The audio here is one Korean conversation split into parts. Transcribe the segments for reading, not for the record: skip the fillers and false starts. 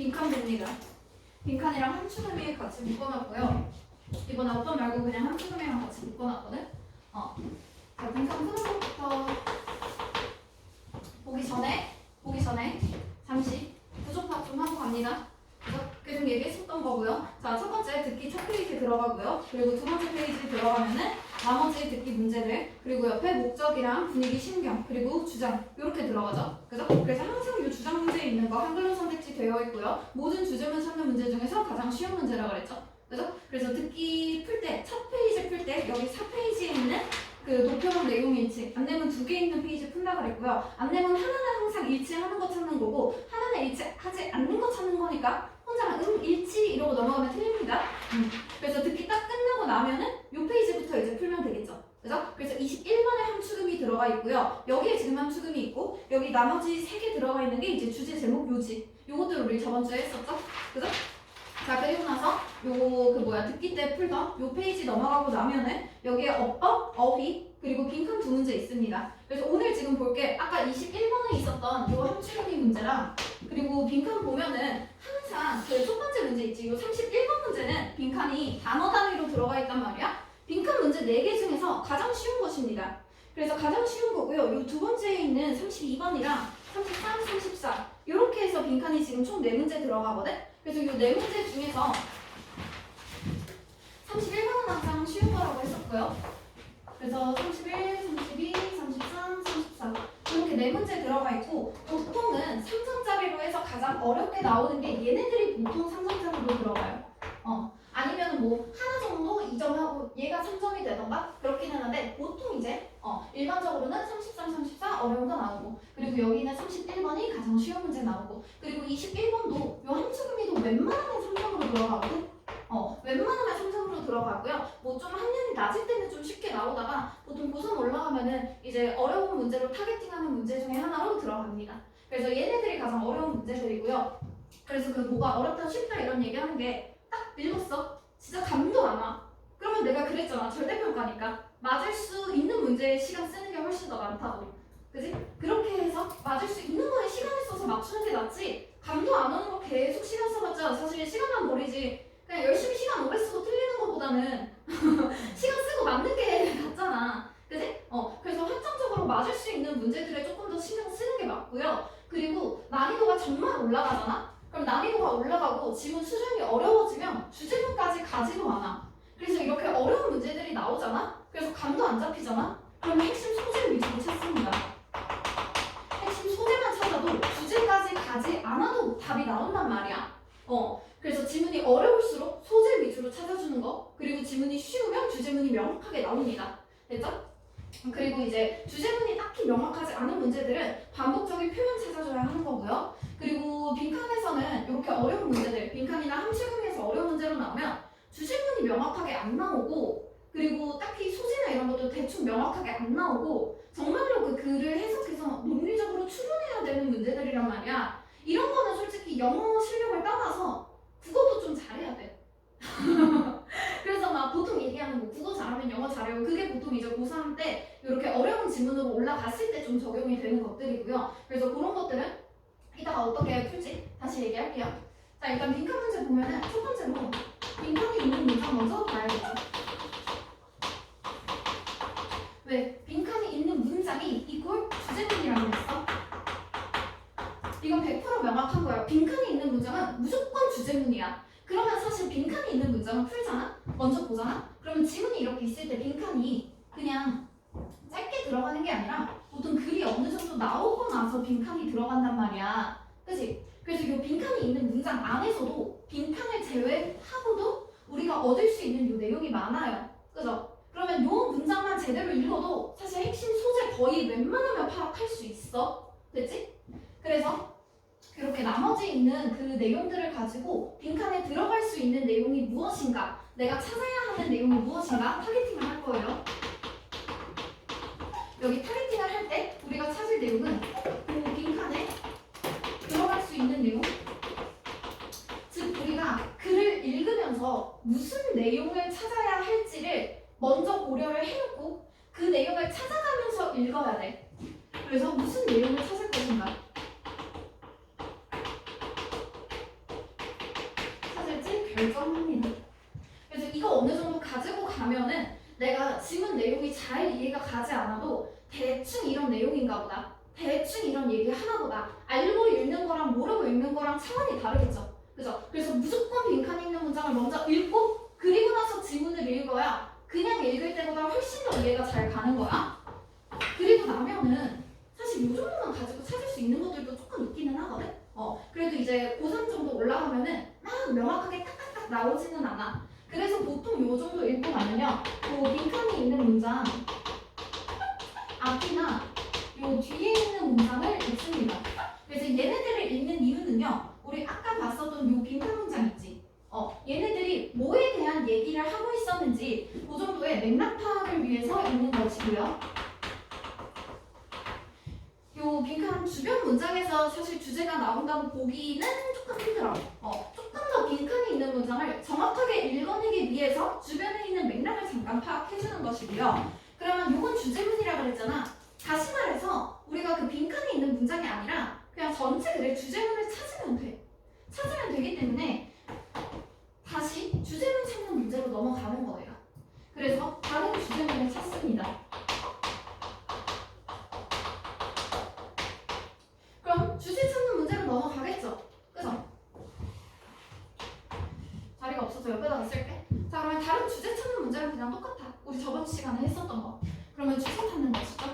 빈칸입니다. 빈칸이랑 함축음이 같이 묶어놨고요. 이번에 어떤 말고 그냥 함축음이랑 같이 묶어놨거든? 자, 빈칸 푸는 것부터 보기 전에 잠시 부족합 좀 하고 갑니다. 계속 얘기했었던 거고요. 자, 첫 번째 듣기 첫 페이지 들어가고요. 그리고 두 번째 페이지 들어가면은 나머지 듣기 문제들, 그리고 옆에 목적이랑 분위기, 심경, 그리고 주장 이렇게 들어가죠. 그죠? 그래서 항상 이 주장 문제에 있는 거 한글로 선택지 되어 있고요. 모든 주제문 찾는 문제 중에서 가장 쉬운 문제라고 그랬죠. 그죠? 그래서 듣기 풀 때, 첫 페이지 풀 때 여기 4페이지에 있는 그 노표본 내용 일치, 안내문 2개 있는 페이지 푼다 그랬고요. 안내문 하나는 항상 일치하는 거 찾는 거고 하나는 일치하지 않는 거 찾는 거니까 혼자 일치 이러고 넘어가면 틀립니다. 그래서 듣기 딱 끝나고 나면은 요 페이지부터 이제 풀면 되겠죠. 그죠? 그래서 21번에 함축음이 들어가 있고요. 여기에 지금 함축음이 있고 여기 나머지 3개 들어가 있는 게 이제 주제 제목 요지. 요것들 우리 저번 주에 했었죠? 그죠? 자, 그리고 나서 듣기 때 풀던 요 페이지 넘어가고 나면은 여기에 어법, 어휘, 그리고 빈칸 2문제 있습니다. 그래서 오늘 지금 볼게 아까 21번에 있었던 요 함축음이 문제랑 그리고 빈칸 보면은 항상 그 첫 번째 문제 있지. 요 31번 문제는 빈칸이 단어 단위로 들어가 있단 말이야. 빈칸 문제 4개 중에서 가장 쉬운 것입니다. 그래서 가장 쉬운 거고요. 요 두 번째에 있는 32번이랑 33, 34 이렇게 해서 빈칸이 지금 총 4문제 들어가거든. 그래서 이 4문제 중에서 31번은 항상 쉬운 거라고 했었고요. 그래서 31, 32, 33, 34 이렇게 4문제 들어가 있고 보통은 3점짜리로 해서 가장 어렵게 나오는 게 얘네들이 보통 3점짜리로 들어가요. 아니면 뭐 하나 정도 2점하고 얘가 3점이 되던가 그렇긴 하는데 보통 이제 일반적으로는 33, 34 어려운 거 나오고 그리고 여기는 31번이 가장 쉬운 문제 나오고 그리고 21번도 요 함축음이도 웬만하면 3점으로 들어가거든. 웬만하면 3점으로 들어가고요. 뭐 좀 학년이 낮을 때는 좀 쉽게 나오다가 보통 고3 올라가면은 이제 어려운 문제로 타겟팅하는 문제 중에 하나로 들어갑니다. 그래서 얘네들이 가장 어려운 문제들이고요. 그래서 그 뭐가 어렵다 쉽다 이런 얘기하는 게 딱 읽었어. 진짜 감도 안 와. 그러면 내가 그랬잖아. 절대평가니까. 맞을 수 있는 문제에 시간 쓰는 게 훨씬 더 많다고. 그지? 그렇게 해서 맞을 수 있는 거에 시간을 써서 맞추는 게 낫지. 감도 안 오는 거 계속 시간 써봤자 사실 시간만 버리지. 그냥 열심히 시간 오래 쓰고 틀리는 것보다는 시간 쓰고 맞는 게 낫잖아. 그지? 그래서 확정적으로 맞을 수 있는 문제들에 조금 더 신경 쓰는 게 맞고요. 그리고 난이도가 정말 올라가잖아? 그럼 난이도가 올라가고 지문 수준이 어려워지면 주제문까지 가지도 않아. 그래서 이렇게 어려운 문제들이 나오잖아? 그래서 감도 안 잡히잖아? 그러면 핵심 소재를 위주로 찾습니다. 핵심 소재만 찾아도 주제까지 가지 않아도 답이 나온단 말이야. 그래서 지문이 어려울수록 소재 위주로 찾아주는 거 그리고 지문이 쉬우면 주제문이 명확하게 나옵니다. 됐죠? 그리고 이제 주제문이 딱히 명확하지 않은 문제들은 반복적인 표현 찾아줘야 하는 거고요. 그리고 빈칸에서는 이렇게 어려운 문제들, 빈칸이나 함축음에서 어려운 문제로 나오면 주제문이 명확하게 안 나오고 그리고 딱히 소재나 이런 것도 대충 명확하게 안 나오고 정말로 그 글을 해석해서 논리적으로 추론해야 되는 문제들이란 말이야. 이런 거는 솔직히 영어 실력을 떠나서 국어도 좀 잘해야 돼. 그래서 막 보통 얘기하는 뭐 국어 잘하면 영어 잘해요. 그게 보통 이제 고3 때 이렇게 어려운 지문으로 올라갔을 때 좀 적용이 되는 것들이고요. 그래서 그런 것들은 이따가 어떻게 풀지 다시 얘기할게요. 자, 일단 빈칸 문제 보면은 첫 번째로 빈칸이 있는 문장 먼저 봐야겠죠. 왜? 빈칸이 있는 문장이 이꼴 주제문이라고 했어. 이건 100% 명확한 거예요. 빈칸이 있는 문장은 무조건 주제문이야. 그러면 사실 빈칸이 있는 문장을 풀잖아? 먼저 보잖아? 그러면 지문이 이렇게 있을 때 빈칸이 그냥 짧게 들어가는 게 아니라 보통 글이 어느 정도 나오고 나서 빈칸이 들어간단 말이야. 그치? 그래서 이 빈칸이 있는 문장 안에서도 빈칸을 제외하고도 우리가 얻을 수 있는 이 내용이 많아요. 그죠? 그러면 이 문장만 제대로 읽어도 사실 핵심 소재 거의 웬만하면 파악할 수 있어. 됐지? 그래서 이렇게 나머지 있는 그 내용들을 가지고 빈칸에 들어갈 수 있는 내용이 무엇인가, 내가 찾아야 하는 내용이 무엇인가 타겟팅을 할 거예요. 여기 타겟팅을 할 때 우리가 찾을 내용은 그 빈칸에 들어갈 수 있는 내용, 즉 우리가 글을 읽으면서 무슨 내용을 찾아야 할지를 먼저 고려를 해놓고 그 내용을 찾아가면서 읽어야 돼. 그래서 무슨 내용을 찾을 것인가, 결정합니다. 그래서 이거 어느 정도 가지고 가면은 내가 지문 내용이 잘 이해가 가지 않아도 대충 이런 내용인가 보다. 대충 이런 얘기 하나 보다. 알고 읽는 거랑 모르고 읽는 거랑 차원이 다르겠죠. 그죠? 그래서 무조건 빈칸이 있는 문장을 먼저 읽고 그리고 나서 지문을 읽어야 그냥 읽을 때보다 훨씬 더 이해가 잘 가는 거야. 그리고 나면은 사실 이 정도만 가지고 찾을 수 있는 것들도 조금 있기는 하거든. 그래도 이제 고3 정도 올라가면은 막 명확하게 딱딱딱 나오지는 않아. 그래서 보통 요 정도 읽고 나면요, 그 빈칸이 있는 문장 앞이나 요 뒤에 있는 문장을 읽습니다. 그래서 얘네들을 읽는 이유는요, 우리 아까 봤었던 요 빈칸 문장 있지? 얘네들이 뭐에 대한 얘기를 하고 있었는지 그 정도의 맥락 파악을 위해서 읽는 것이고요. 요 빈칸 주변 문장에서 사실 주제가 나온다고 보기는 조금 힘들어. 조금 더 빈칸이 있는 문장을 정확하게 읽어내기 위해서 주변에 있는 맥락을 잠깐 파악해주는 것이고요. 그러면 요건 주제문이라고 그랬잖아. 다시 말해서 우리가 그 빈칸이 있는 문장이 아니라 그냥 전체 글의 주제문을 찾으면 돼. 찾으면 되기 때문에 다시 주제문 찾는 문제로 넘어가는 거예요. 그래서 다른 주제문을 찾습니다. 그럼 주제 찾는 문제로 넘어가겠죠? 그죠? 자리가 없어서 옆에다가 쓸게. 자, 그러면 다른 주제 찾는 문제는 그냥 똑같아. 우리 저번 시간에 했었던 거. 그러면 주제 찾는 것이죠?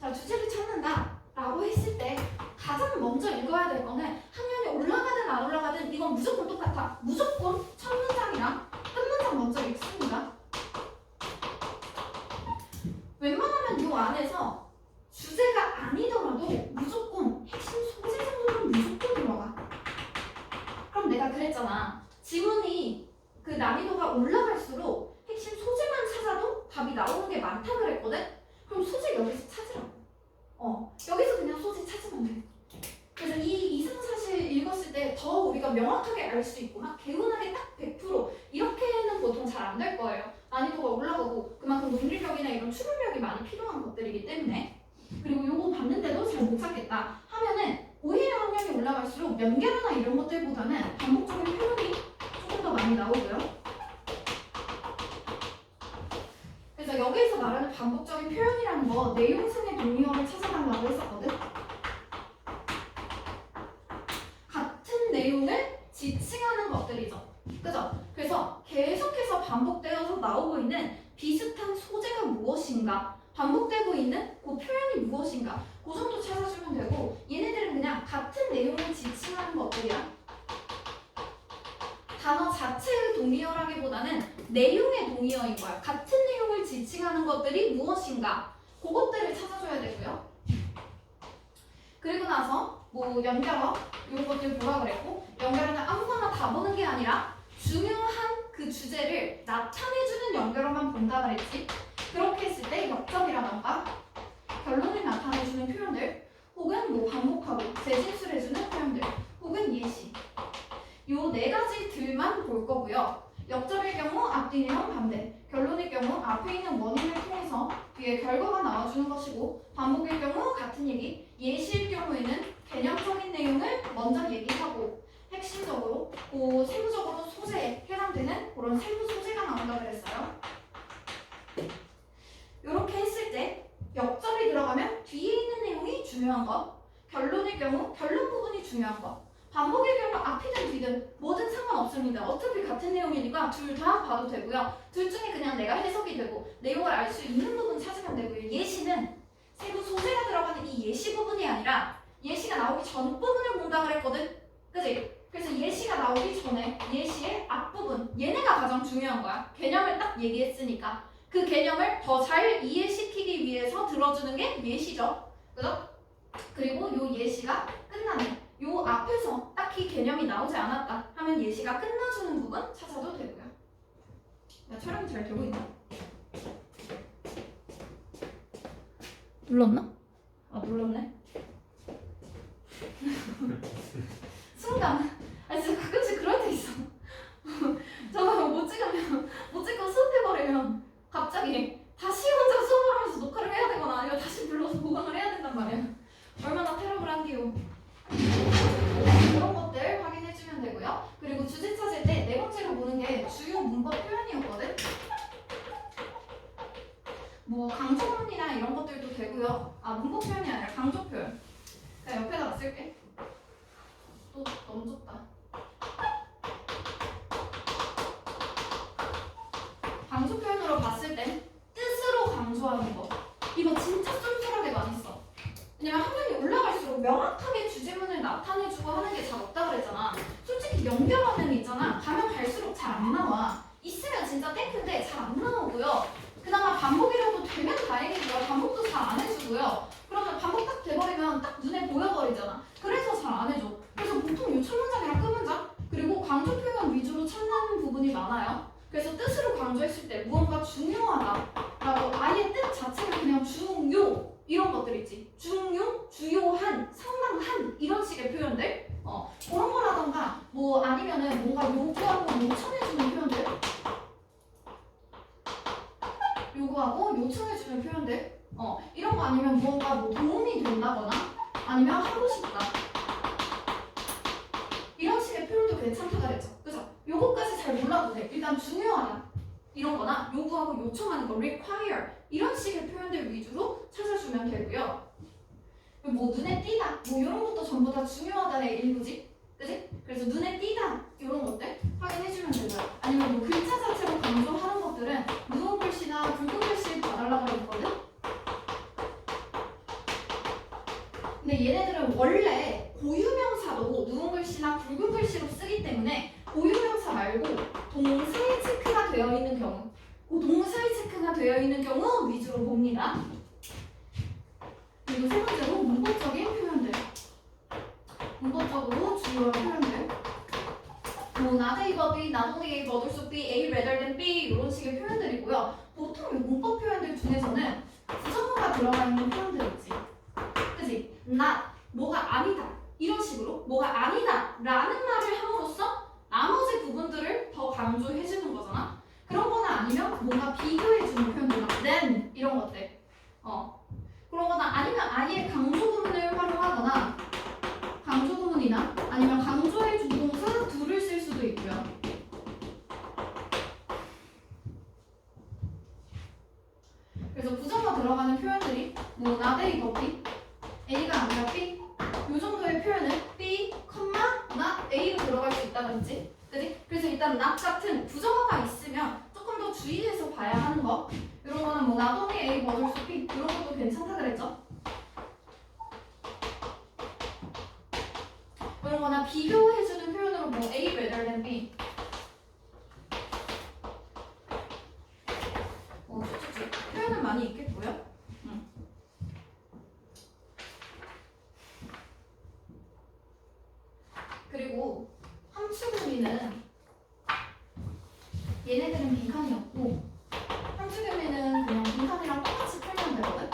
자, 주제를 찾는다 라고 했을 때 가장 먼저 읽어야 될 거는 학년이 올라가든 안 올라가든 이건 무조건 똑같아. 무조건 첫 문장이랑 끝 문장 먼저 읽습니다. 웬만하면 요 안에서 주제가 아니더라도 무조건 핵심 소재 정도는 무조건 들어가. 그럼 내가 그랬잖아. 지문이 그 난이도가 올라갈수록 핵심 소재만 찾아도 답이 나오는 게 많다 그랬거든? 그럼 소재 여기서 찾으라고. 여기서 그냥 소재 찾으면 돼. 그래서 이 이상사실 읽었을 때 더 우리가 명확하게 알 수 있고 막 개운하게 딱 100% 이렇게는 보통 잘 안 될 거예요. 난이도가 올라가고 그만큼 논리력이나 이런 추론력이 많이 필요한 것들이기 때문에. 그리고 요거 봤는데도 잘 못 찾겠다 하면은 오히려 학년이 올라갈수록 연결하나 이런 것들보다는 반복적인 표현이 조금 더 많이 나오고요. 그래서 여기서 말하는 반복적인 표현이라는 거 내용상의 동의어를 찾아달라고 했었거든. 같은 내용을 지칭하는 것들이죠. 그죠? 그래서 계속해서 반복되어서 나오고 있는 비슷한 소재가 무엇인가, 반복되고 있는 그 표현이 무엇인가, 그 정도 찾아주면 되고, 얘네들은 그냥 같은 내용을 지칭하는 것들이야. 단어 자체의 동의어라기보다는 내용의 동의어인 거야. 같은 내용을 지칭하는 것들이 무엇인가, 그것들을 찾아줘야 되고요. 그리고 나서 뭐 연결어 이런 것들 뭐라 그랬고, 연결어는 아무거나 다 보는 게 아니라 중요한 그 주제를 나타내주는 연결어만 본다 그랬지. 그렇게 했을 때 역점이라던가 결론을 나타내주는 표현들, 혹은 뭐 반복하고 재진술해주는 표현들, 혹은 예시, 요 네 가지들만 볼 거고요. 역점일 경우 앞뒤 내용 반대, 결론일 경우 앞에 있는 원인을 통해서 뒤에 결과가 나와주는 것이고, 반복일 경우 같은 얘기, 예시일 경우에는 개념적인 내용을 먼저 얘기하고 핵심적으로 그 세부적으로 소재에 해당되는 그런 세부 소재가 나온다 그랬어요. 이렇게 했을 때 역점이 들어가면 뒤에 있는 내용이 중요한 것, 결론일 경우 결론 부분이 중요한 것, 반복일 경우 앞이든 뒤든 뭐든 상관없습니다. 어차피 같은 내용이니까 둘 다 봐도 되고요. 둘 중에 그냥 내가 해석이 되고 내용을 알 수 있는 부분 찾으면 되고요. 예시는 세부 소재가 들어가는 이 예시 부분이 아니라 예시가 나오기 전 부분을 본다 그랬거든. 그치? 그래서 예시가 나오기 전에 예시의 앞부분, 얘네가 가장 중요한 거야. 개념을 딱 얘기했으니까 그 개념을 더 잘 이해시키기 위해서 들어주는 게 예시죠. 그죠? 그리고 요 예시가 끝나는 요 앞에서 딱히 개념이 나오지 않았다 하면 예시가 끝나주는 부분 찾아도 되고요. 야, 촬영이 잘 되고 있나? 눌렀나? 아, 눌렀네. 순간, 진짜 가끔씩 그럴 때 있어. 저거 못 찍고 수업해버리면 갑자기 다시 혼자 수업을 하면서 녹화를 해야 되거나 아니면 다시 불러서 보강을 해야 된단 말이야. 얼마나 테러블한디요. 이런 것들 확인해 주시면 뭐 강조문이나 이런 것들도 되고요. 아, 문법 표현이 아니라 강조 표현. 그냥 옆에다가 쓸게. 또 넘쳤다. 강조 표현으로 봤을 땐 뜻으로 강조하는 거. 이거 진짜 쏠쏠하게 많이 써. 왜냐면 학년이 올라갈수록 명확하게 주제문을 나타내주고 하는 게 잘 없다 그랬잖아. 솔직히 연결하는 있잖아. 가면 갈수록 잘 안 나와. 있으면 진짜 땡큐인데 잘 안 나오고요. 그나마 반복이라도 되면 다행이고요. 반복도 잘 안 해주고요. 그러면 반복 딱 돼버리면 딱 눈에 보여버리잖아. 그래서 잘 안 해줘. 그래서 보통 요 첫 문장이랑 끝 문장 그리고 강조 표현 위주로 찾는 부분이 많아요. 그래서 뜻으로 강조했을 때 무언가 중요하다라고 아예 뜻 자체를 그냥 중요 이런 것들 있지. 중요, 주요한, 상당한 이런 식의 표현들 그런 거라던가 뭐 아니면은 뭔가 요구하고 요청해주는 표현들 요구하고 요청해주는 표현들 이런 거 아니면 무언가 뭐 도움이 된다거나 아니면 하고 싶다 이런 식의 표현도 괜찮다 그랬죠. 그죠? 요거까지 잘 몰라도 돼. 일단 중요하다 이런 거나 요구하고 요청하는 거 require 이런 식의 표현들 위주로 찾아주면 되고요. 뭐 눈에 띄다 뭐 이런 것도 전부 다 중요하다의 일부지. 그지? 그래서 눈에 띄다 이런 것들 확인해주면 되고요. 아니면 뭐 글자 자체로 강조하는 것들은 누운 글씨나 붉은 글씨 봐달라고 그랬거든? 근데 얘네들은 원래 고유명사도 누운 글씨나 붉은 글씨로 쓰기 때문에 고유명사 말고 동사의 체크가 되어 있는 경우 그 동사의 체크가 되어 있는 경우 위주로 봅니다. 그리고 세 번째로 문법적인 표현들 문법적으로 주요한 표현들 뭐 not able, be, not only able, also be, A rather than B 이런 식의 표현들이고요. 보통 이 문법 표현들 중에서는 부정어가 들어가 있는 표현들 있지. 그치? not, 뭐가 아니다 이런 식으로 뭐가 아니다 라는 말을 함으로써 나머지 부분들을 더 강조해주는 거잖아. 그런 거나 아니면 뭔가 비교해주는 표현들 than 이런 것들 그런 거나 아니면 아예 강조구문을 활용하거나 강조구문이나 아니면 강조의 주동사 do를 쓸 수도 있고요. 그래서 부정어 들어가는 표현들이 뭐 not A, but B A가 아니라 B 이 정도의 표현은 B, not A로 들어갈 수 있다든지 그치? 그래서 일단 not 같은 부정어가 있으면 조금 더 주의해서 봐야 하는 거 이런 거는 뭐 not only A, but also B 이런 것도 괜찮다 그랬죠? 이런 거나 비교해주는 표현으로 뭐 A rather than B 쭉쭉쭉 표현은 많이 있겠고요. 그리고 함축의미는 얘네들은 빈칸이었고 함축의미는 그냥 빈칸이랑 똑같이 풀면 되거든.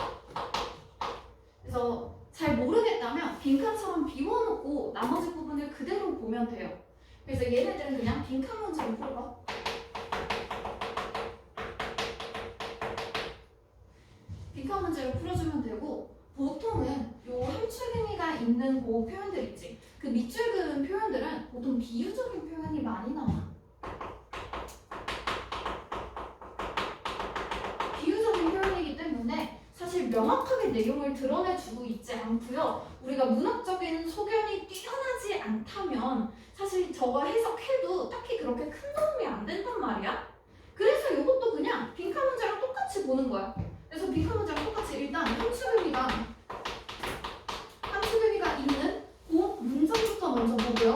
그래서 잘 모르겠다면 빈칸처럼 비워놓고 나머지 부분을 그대로 보면 돼요. 그래서 얘네들은 그냥 빈칸 문제로 풀어봐. 빈칸 문제를 풀어주면 되고 보통은 요 함축의미가 있는 그 표현들 있지. 그 밑줄 그은 표현들은 보통 비유적인 표현이 많이 나와. 비유적인 표현이기 때문에 사실 명확하게 내용을 드러내주고 있지 않고요. 우리가 문학적인 소견이 뛰어나지 않다면 사실 저거 해석해도 딱히 그렇게 큰 도움이 안 된단 말이야. 그래서 이것도 그냥 빈칸 문제랑 똑같이 보는 거야. 그래서 빈칸 문제랑 똑같이 일단 함축의미가 있는 그 문장부터 먼저 보고요.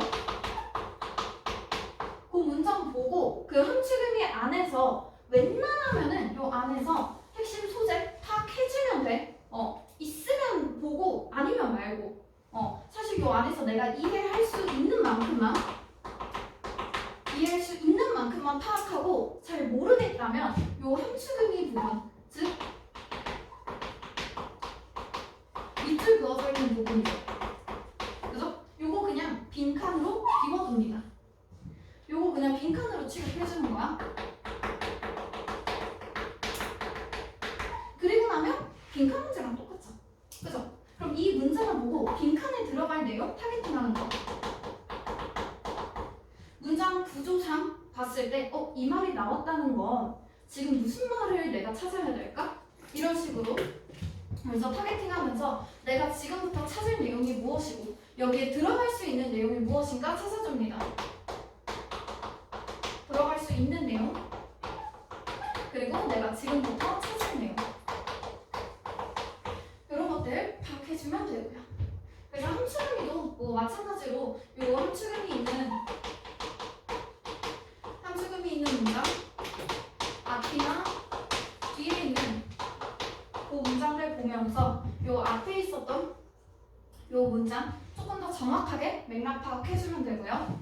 그 문장 보고 그 함축의미 안에서 웬만하면은 요 안에서 핵심 소재 파악해주면 돼. 있으면 보고 아니면 말고. 사실 요 안에서 내가 이해할 수 있는 만큼만 파악하고 잘 모르겠다면 요 함축의미 부분, 즉 밑줄 그어져 있는 부분이죠. 그죠? 요거 그냥 빈칸으로 비워둡니다. 요거 그냥 빈칸으로 취급해주는 거야. 그리고 나면 빈칸 문제랑 똑같죠. 그죠? 그럼 이 문제만 보고 빈칸에 들어갈 내용 타겟팅하는 거. 문장 구조상 봤을 때 이 말이 나왔다는 건 지금 무슨 말을 내가 찾아야 될까? 이런 식으로. 그래서 타겟팅하면서 내가 지금부터 찾을 내용이 무엇이고 여기에 들어갈 수 있는 내용이 무엇인가 찾아줍니다. 들어갈 수 있는 내용 그리고 내가 지금부터 찾을 내용 이런 것들 파악해주면 되고요. 그래서 함축의미도 뭐 마찬가지로 요 함축의미 있는 문장 앞이나 뒤에 있는 그 문장들 보면서 요 앞에 있었던 요 문장 조금 더 정확하게 맥락 파악해주면 되고요.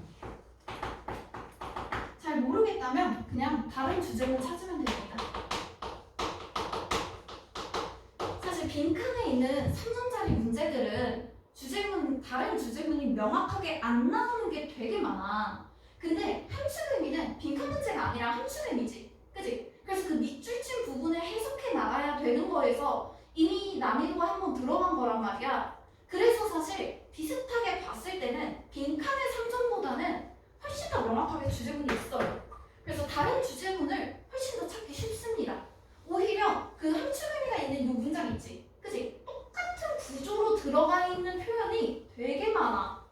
잘 모르겠다면 그냥 다른 주제를 찾으면 됩니다. 사실 빈칸에 있는 3점짜리 문제들은 다른 주제문이 명확하게 안 나오는 게 되게 많아. 근데 함축의미는 빈칸 문제가 아니라 함축의미지. 그치? 그래서 그 밑줄 친 부분을 해석해 나가야 되는 거에서 이미 난이도가 한번 들어간 거란 말이야. 그래서 사실 비슷하게 봤을 때는 빈칸의 3점보다는 훨씬 더 명확하게 주제문이 있어요. 그래서 다른 주제문을 훨씬 더 찾기 쉽습니다. 오히려 그 함축의미가 있는 이 문장 있지? 그치? 똑같은 구조로 들어가 있는 표현이 되게 많아.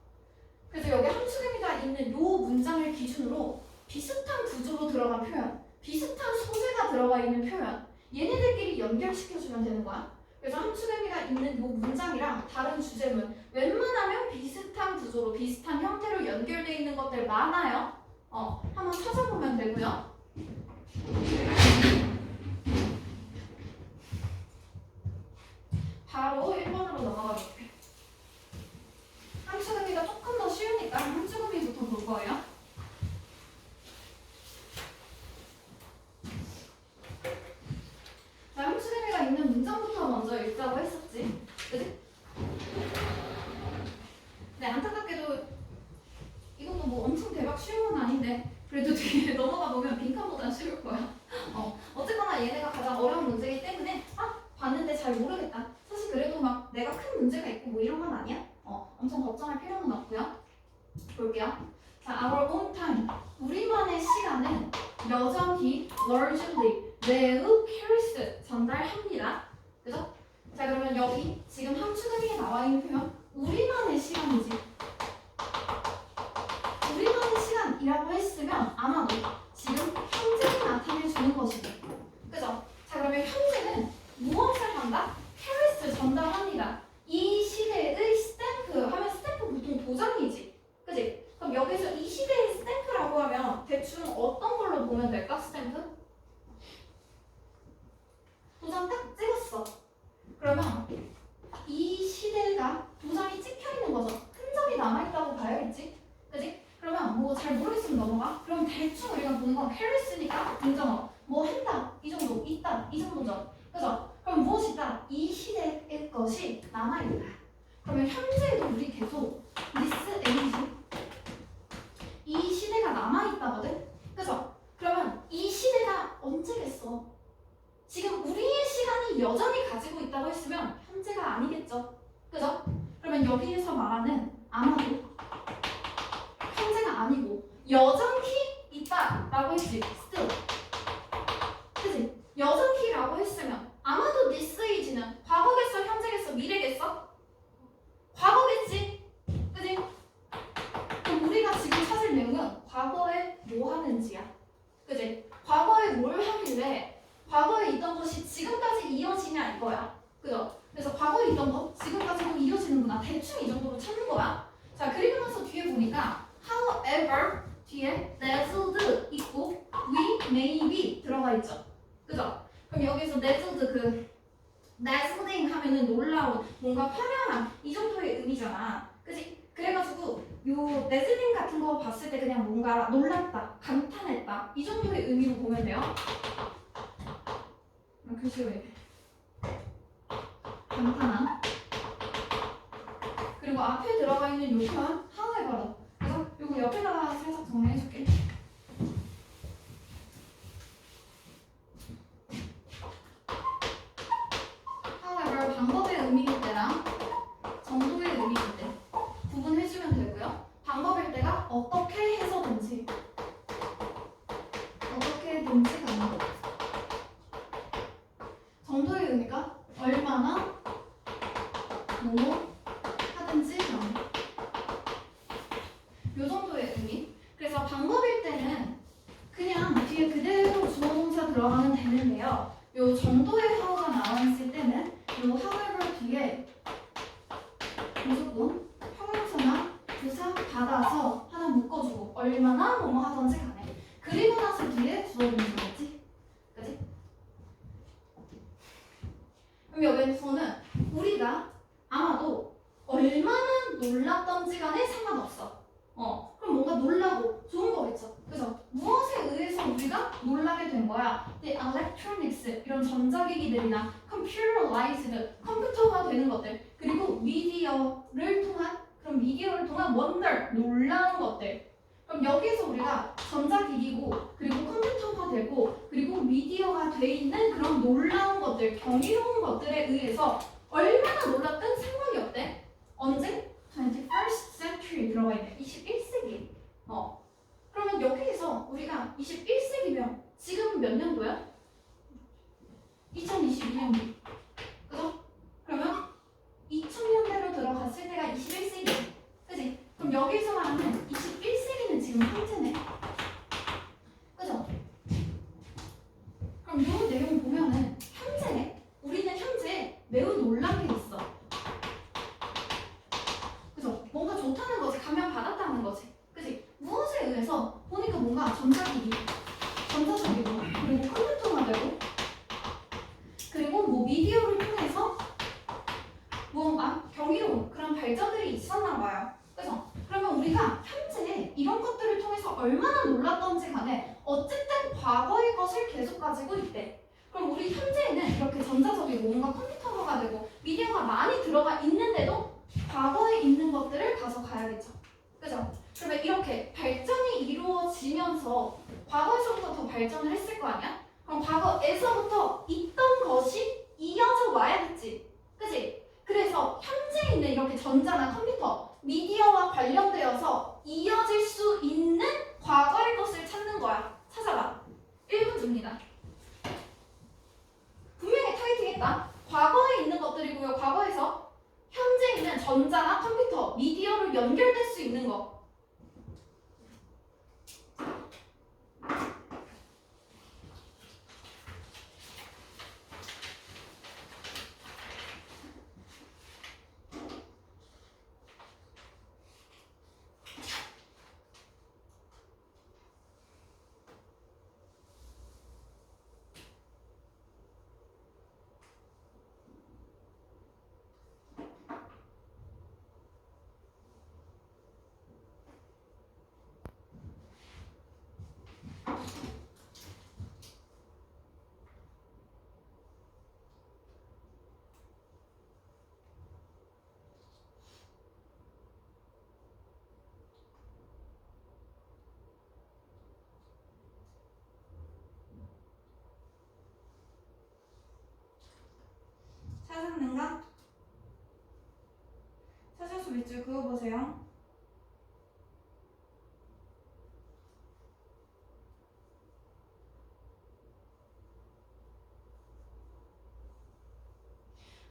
그래서 여기 함축의미가 있는 이 문장을 기준으로 비슷한 구조로 들어간 표현, 비슷한 소재가 들어가 있는 표현, 얘네들끼리 연결시켜주면 되는 거야. 그래서 함축의미가 있는 이 문장이랑 다른 주제문 웬만하면 비슷한 구조로 비슷한 형태로 연결되어 있는 것들 많아요. 한번 찾아보면 되고요. 바로 1번으로 넘어가 볼게요. 함축의미가 조금 더 쉬우니까 함축의미부터 볼 거예요. 자, 함축의미가 있는 문장부터 먼저 읽자고 했었지. 그치? 네, 안타깝게도 이것도 뭐 엄청 대박 쉬운 건 아닌데 그래도 뒤에 넘어가 보면 빈칸보다 쉬울 거야. 어쨌거나 얘네가 가장 어려운 문제이기 때문에 봤는데 잘 모르겠다. 사실 그래도 막 내가 큰 문제가 있고 뭐 이런 건 아니야. 엄청 걱정할 필요는 없고요. 볼게요. 자, our own time. 우리만의 시간은 여전히 largely 매우 careless 전달합니다. 그죠? 자, 그러면 여기 지금 함축의미에 나와 있는 표현 우리만의 시간이지. 우리만의 시간이라고 했으면 아마도 지금 현재를 나타내주는 것이고. 그죠? 자, 그러면 현재는 무엇을 한다? careless 전달합니다. 이 시대의 스탬프 하면 스탬프 보통 도장이지. 그지? 그럼 여기서 이 시대의 스탬프라고 하면 대충 어떤 걸로 보면 될까? 스탬프? 도장 딱 찍었어. 그러면 이 시대가 도장이 찍혀 있는 거죠. 흔적이 남아있다고 봐야겠지? 그지? 그러면 뭐 잘 모르겠으면 넘어가. 그럼 대충 우리가 보는 건 careless니까 긍정어. 뭐 한다. 이 정도. 있다. 이 정도죠. 그죠? 그럼 무엇이 있다? 이 시대의 것이 남아있다. 그러면 현재에도 우리 계속 this age 이 시대가 남아있다거든? 그죠? 그러면 이 시대가 언제겠어? 지금 우리의 시간이 여전히 가지고 있다고 했으면 현재가 아니겠죠? 그죠? 그러면 여기에서 말하는 아마도 현재가 아니고 여전히 있다라고 했지? still. 그지? 여전히라고 했으면 아마도 this age는 과거겠어? 현재겠어? 미래겠어? 과거겠지? 그지? 그럼 우리가 지금 찾을 내용은 과거에 뭐 하는지야. 그지? 과거에 뭘 하길래 과거에 있던 것이 지금까지 이어지냐 이거야. 그죠? 그래서 과거에 있던 것 지금까지도 이어지는구나. 대충 이 정도로 찾는 거야. 자, 그리고 나서 뒤에 보니까 however 뒤에 dazzled 있고 we may be 들어가 있죠. 그죠? 그럼 여기서 dazzled dazzling 하면은 놀라운 뭔가 화려한 이 정도의 의미잖아. 그지? 그래가지고 요 dazzling 같은 거 봤을 때 그냥 뭔가 놀랐다, 감탄했다 이 정도의 의미로 보면 돼요. 글씨 왜 감탄한. 그리고 앞에 들어가 있는 요 표현 however. 그래서 요거 옆에다가 살짝 정리해줄게. however 방법의 의미일 때랑 정도의 의미일 때 구분해주면 되고요. 방법일 때가 어떻게 해서든지 어떻게든지 가는 거. 정도의 건데요. 요 정도의 how가 나와 있을 때는 요 however 뒤에 무조건 형용사나 부사 받아서 하나 묶어주고 얼마나 뭐뭐 하던지 간에 그리고 나서 뒤에 주어 문제겠지? 그치? 그럼 여기서는 우리가 아마도 얼마나 놀랐던지 간에 상관없어. 그럼 뭔가 놀라고 좋은 거겠죠. 그죠? 무엇에 의해서 우리가 놀라게 된 거야? The electronics, 이런 전자기기들이나 computerized, 컴퓨터가 되는 것들, 그리고 미디어를 통한, 그럼 미디어를 통한 wonder, 놀라운 것들. 그럼 여기서 우리가 전자기기고, 그리고 컴퓨터가 되고, 그리고 미디어가 돼 있는 그런 놀라운 것들, 경이로운 것들에 의해서 얼마나 놀랐든 상관이 없대. 언제? 21st century 들어가 있네. 21세기. 그러면 여기에서 우리가 21세기면 지금 몇 년도야? 2022년도. 그죠? 그러면 2000년대로 들어갔을 때가 21세기. 그지? 그럼 여기서 말하는 21세기는 지금 현재네. 그죠? 그럼 이 내용 보면은 현재네. 우리는 현재 매우 놀란 게 있어. 그죠? 뭔가 좋다는 거지. 감명 받았다는 거지. 그지? 무엇에 의해서 보니까 뭔가 전자기기, 전자적이고, 그리고 컴퓨터가 되고, 그리고 뭐 미디어를 통해서 무언가 경이로운 그런 발전들이 있었나 봐요. 그죠? 그러면 우리가 현재 이런 것들을 통해서 얼마나 놀랐던지 간에 어쨌든 과거의 것을 계속 가지고 있대. 그럼 우리 현재에는 이렇게 전자적이고 뭔가 컴퓨터가 되고 미디어가 많이 들어가 있는데도 과거에 있는 것들을 가져가야겠죠. 그죠? 그러면 이렇게 발전이 이루어지면서 과거에서부터 더 발전을 했을 거 아니야? 그럼 과거에서부터 있던 것이 이어져 와야겠지. 그치? 그래서 현재 있는 이렇게 전자나 컴퓨터, 미디어와 관련되어서 이어질 수 있는 과거의 것을 찾는 거야. 찾아봐. 1분 줍니다. 분명히 타이팅했다. 과거에 있는 것들이고요. 과거에서 현재 있는 전자나 컴퓨터, 미디어로 연결될 수 있는 거. 찾았는가? 찾아서 밑줄 그어보세요.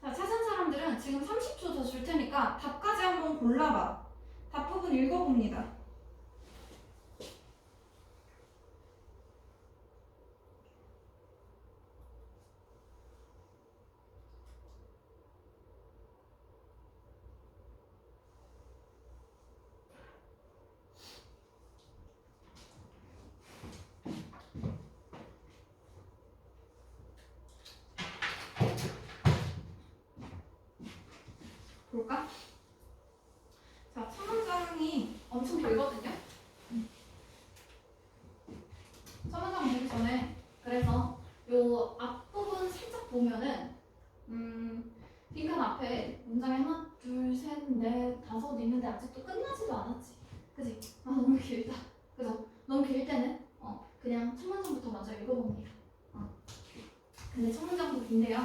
자, 찾은 사람들은 지금 30초 더 줄 테니까 답까지 한번 골라봐. 답 부분 읽어봅니다. 볼까? 자, 첫 문장이 엄청 길거든요. 첫 문장 보기 전에 그래서 요 앞부분 살짝 보면은 빈칸 앞에 문장이 하나, 둘, 셋, 넷, 다섯 있는데 아직도 끝나지도 않았지. 그지? 아, 너무 길다. 그죠? 너무 길 때는 그냥 첫 문장부터 먼저 읽어봅니다. 근데 첫 문장도 긴데요.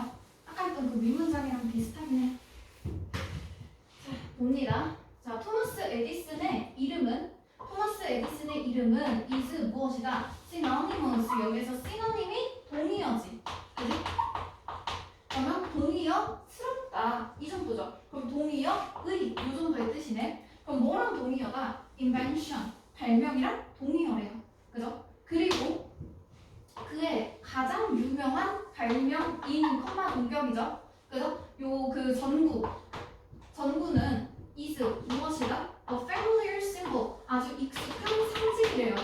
아까 했던 그 윗문장이랑 비슷하긴 해. 자, 봅니다. 자, 토마스 에디슨의 이름은 is 무엇이다? synonymous. 여기서 synonym이 동의어지. 그지? 그러면 동의어스럽다. 이 정도죠. 그럼 동의어의 이 정도의 뜻이네. 그럼 뭐랑 동의어다? invention. 발명이랑 동의어래요. 그죠? 그리고 그의 가장 유명한 발명인 컴마 동격이죠. 그래서 요 그 전구는 is 무엇이다? A familiar symbol. 아주 익숙한 상징이래요.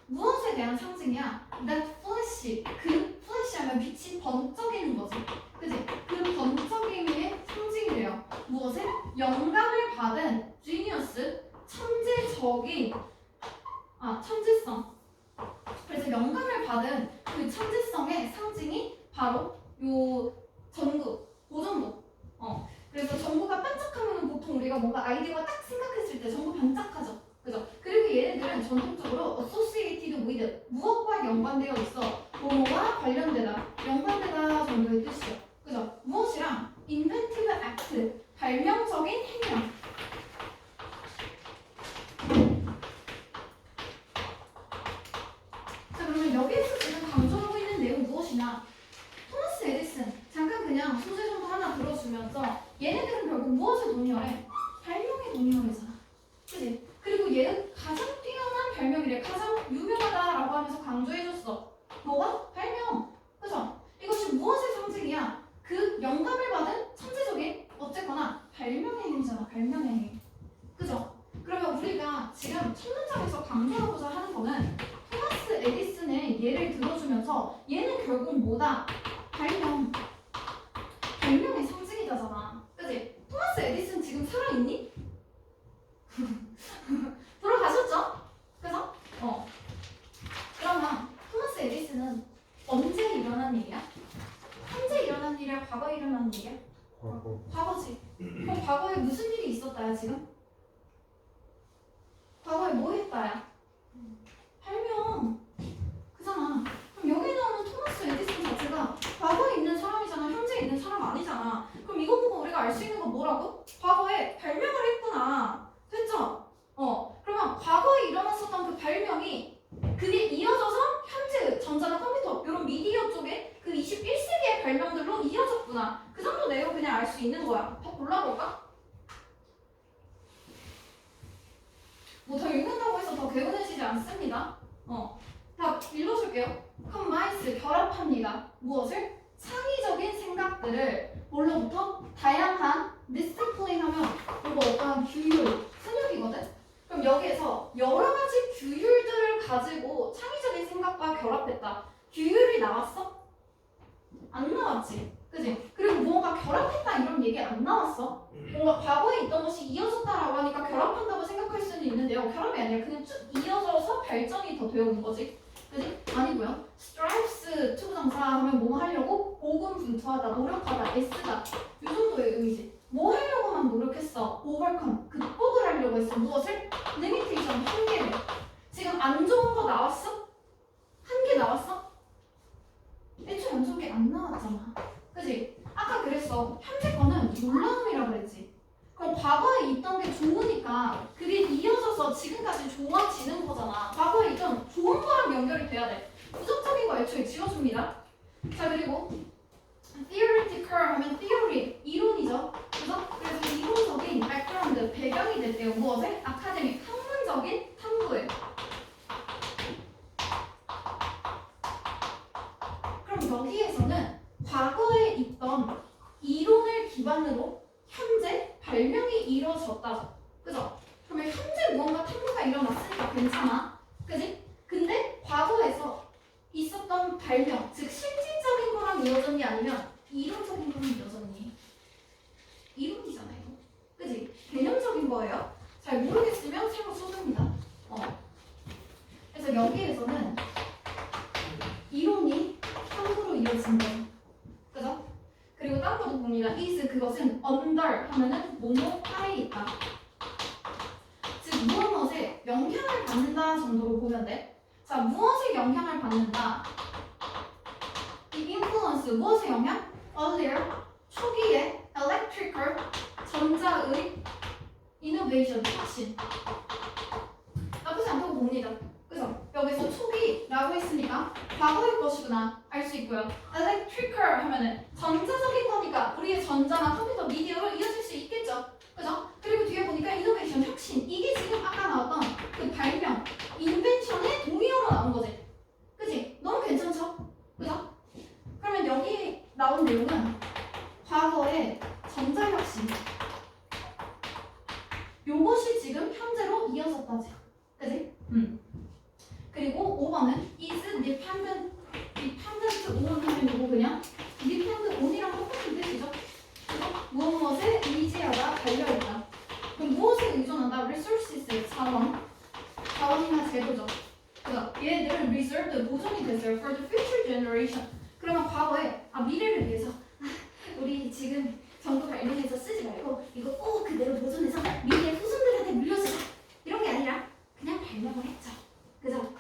무엇에 대한 상징이야? That flash. 그 flash 하면 빛이 번쩍이는 거지. 그지? 그 번쩍임의 상징이래요. 무엇에? 영감을 받은 genius. 천재성. 그래서 영감을 받은 그 천재성의 상징이 바로 요 전구, 고전구. 그래서 전구가 반짝하면 보통 우리가 뭔가 아이디어가 딱 생각했을 때 전구 반짝하죠. 그죠? 그리고 얘네들은 전통적으로 associated with 무엇과 연관되어 있어? 뭐뭐와 관련되다, 연관되다 정도의 뜻이죠. 그죠? 무엇이랑 inventive act, 발명적인 행위랑. 자, 그러면 여기에서 지금 강조하고 있는 내용 무엇이냐? 토마스 에디슨, 잠깐 그냥 소재 정도 하나 들어주면서 얘네들은 결국 무엇에 동의하래? 발명에 동의하잖아. 그치? 그리고 얘는 가장 뛰어난 발명이래. 가장 유명하다라고 하면서 강조해줬어. 뭐가? 발명. 그죠? 이것이 무엇의 상징이야? 그 영감을 받은 천재적인 어쨌거나 발명의 힘이잖아. 발명의 힘. 그죠? 그러면 우리가 지금 첫 문장에서 강조하고자 하는 거는 토마스 에디슨의 예를 들어주면서 얘는 결국 뭐다? 발명의 상징이다잖아. 그치? 토마스 에디슨 지금 살아있니? 돌아가셨죠? 그죠? 그러면 토마스 에디슨은 언제 일어난 일이야? 현재 일어난 일이야? 과거에 일어난 일이야? 과거지. 그럼 과거에 무슨 일이 있었다야 지금? 과거에 뭐 했다야? 발명. 그잖아. 그럼 여기 나오는 토마스 에디슨 자체가 과거에 있는 사람이잖아. 현재에 있는 사람 아니잖아. 그럼 이거 보고 우리가 알 수 있는 건 뭐라고? 과거에 발명을 했구나. 됐죠? 그러면 과거에 일어났었던 그 발명이 그게 이어져서 현재 전자나 컴퓨터 이런 미디어 쪽에 그 21세기의 발명들로 이어졌구나. 그 정도 내용 그냥 알 수 있는 거야. 더 골라볼까? 뭐 더 읽는다고 해서 더 개운해지지 않습니다. 다 읽어줄게요. combines, 결합합니다. 무엇을? 창의적인 생각들을 뭘로부터? 다양한 discipline 하면 이거 어떤 규율, 선역이거든? 그럼 여기에서 여러 가지 규율들을 가지고 창의적인 생각과 결합했다. 규율이 나왔어? 안 나왔지. 그지? 그리고 뭔가 결합했다 이런 얘기 안 나왔어. 뭔가 과거에 있던 것이 이어졌다라고 하니까 결합한다고 생각할 수는 있는데요. 결합이 아니라 그냥 쭉 이어져서 발전이 더 되어온 거지. 그지? 아니고요. strives 투부정사 하면 뭐 하려고? 고군분투하다, 노력하다, 애쓰다. 이 정도의 의미지. 뭐 하려고만 노력했어? overcome, 극복을 하려고 했어. 무엇을? limitation, 한계를. 지금 안 좋은 거 나왔어? 한계 나왔어? 애초에 안 좋은 게 안 나왔잖아. 그지? 아까 그랬어. 현재 거는 놀라움이라 그랬지. 그럼 과거에 있던 게 좋으니까 그게 이어져서 지금까지 좋아지는 거잖아. 과거에 있던 좋은 거랑 연결이 돼야 돼. 부정적인 거 애초에 지워줍니다. 자, 그리고 theoretical 하면 theory, 이론이죠. 그래서 이론적인 background, 배경이 됐대요. 무엇에? 아카데믹, 학문적인 탐구에. 그럼 여기에서는 과거에 있던 이론을 기반으로 현재 발명이 이루어졌다. 그죠? 그러면 현재 무언가 탐구가 일어났으니까 괜찮아. 그지? 근데 과거에서 있었던 발명, 즉 실질적인 거랑 이어졌니 아니면 이론적인 거랑 이어졌니? 이론이잖아 이거. 그지? 개념적인 거예요. 잘 모르겠으면 새로 써줍니다. 그래서 여기에서는 이론이 탐구로 이어진다. 그죠? 그리고 다른 것도 봅니다. is 그것은 under 하면은 뭐뭐 아래에 있다. 즉 무엇에 영향을 받는다 정도로 보면 돼. 자, 무엇에 영향을 받는다? 이 influence 무엇에 영향? earlier 초기에 electrical 전자의 innovation 혁신. 나쁘지 않다고 봅니다. 그죠? 여기서 초기라고 했으니까 과거의 것이구나 알 수 있고요. electrical 하면은 전자적인 거니까 우리의 전자나 컴퓨터 미디어로 이어질 수 있겠죠. 그죠? 그리고 뒤에 보니까 innovation 혁신. 이게 지금 아까 나왔던 그 발명, invention의 동의어로 나온 거지. 그지? 너무 괜찮죠? 그죠? 그러면 여기 그냥 제도죠. 그죠? 얘네들은 reserved, 보존이 됐어요. For the future generation. 그러면 과거에 미래를 위해서 우리 지금 정부 발명해서 쓰지 말고 이거 꼭 그대로 보존해서 미래 후손들한테 물려주자. 이런 게 아니라 그냥 발명을 했죠. 그죠?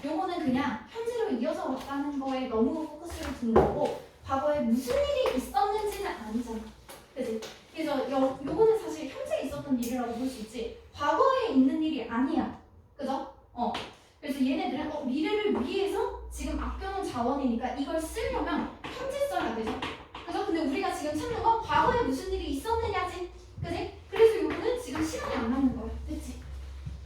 요거는 그냥 현재로 이어져 왔다는 거에 너무 포커스를 둔 거고 과거에 무슨 일이 있었는지는 아니잖아. 그지? 그래서 요거는 사실 현재에 있었던 일이라고 볼 수 있지 과거에 있는 일이 아니야. 그죠? 그래서 얘네들은 미래를 위해서 지금 아껴놓은 자원이니까 이걸 쓰려면 현재 써야 되죠. 그죠? 근데 우리가 지금 찾는 건 과거에 무슨 일이 있었느냐지. 그지? 그래서 요거는 지금 시간이 안 남는 거야. 됐지?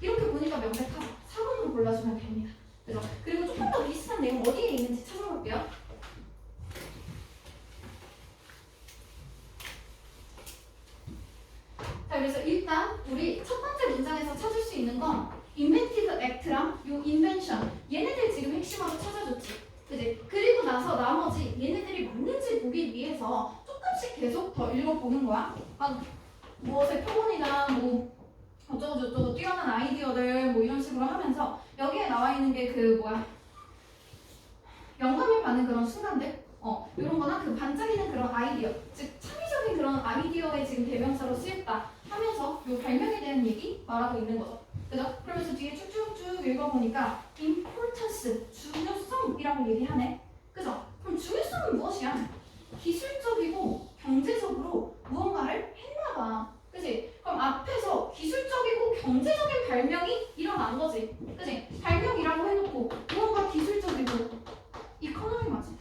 이렇게 보니까 명백하죠. 4번으로 골라주면 됩니다. 그죠? 그리고 조금 더 비슷한 내용 어디에 있는지 찾아볼게요. 자, 그래서 일단 우리 첫 번째 문장에서 찾을 수 있는 건 inventive act랑 요 invention 얘네들 지금 핵심으로 찾아줬지. 그지? 그리고 나서 나머지 얘네들이 맞는지 보기 위해서 조금씩 계속 더 읽어보는 거야. 무엇의 표본이나 뭐 어쩌고저쩌고 뛰어난 아이디어들 뭐 이런 식으로 하면서 여기에 나와 있는 게 그 영감을 받는 그런 순간들 이런 거나 그 반짝이는 그런 아이디어 즉 창의적인 그런 아이디어의 지금 대명사로 쓰였다 하면서 요 발명에 대한 얘기 말하고 있는 거죠. 그죠? 그러면서 뒤에 쭉쭉쭉 읽어보니까 importance 중요성이라고 얘기하네. 그죠? 그럼 중요성은 무엇이야? 기술적이고 경제적으로 무언가를 했나봐. 그치? 그럼 앞에서 기술적이고 경제적인 발명이 일어난 거지. 그치? 발명이라고 해놓고 무언가 기술적이고 이코노미 맞지?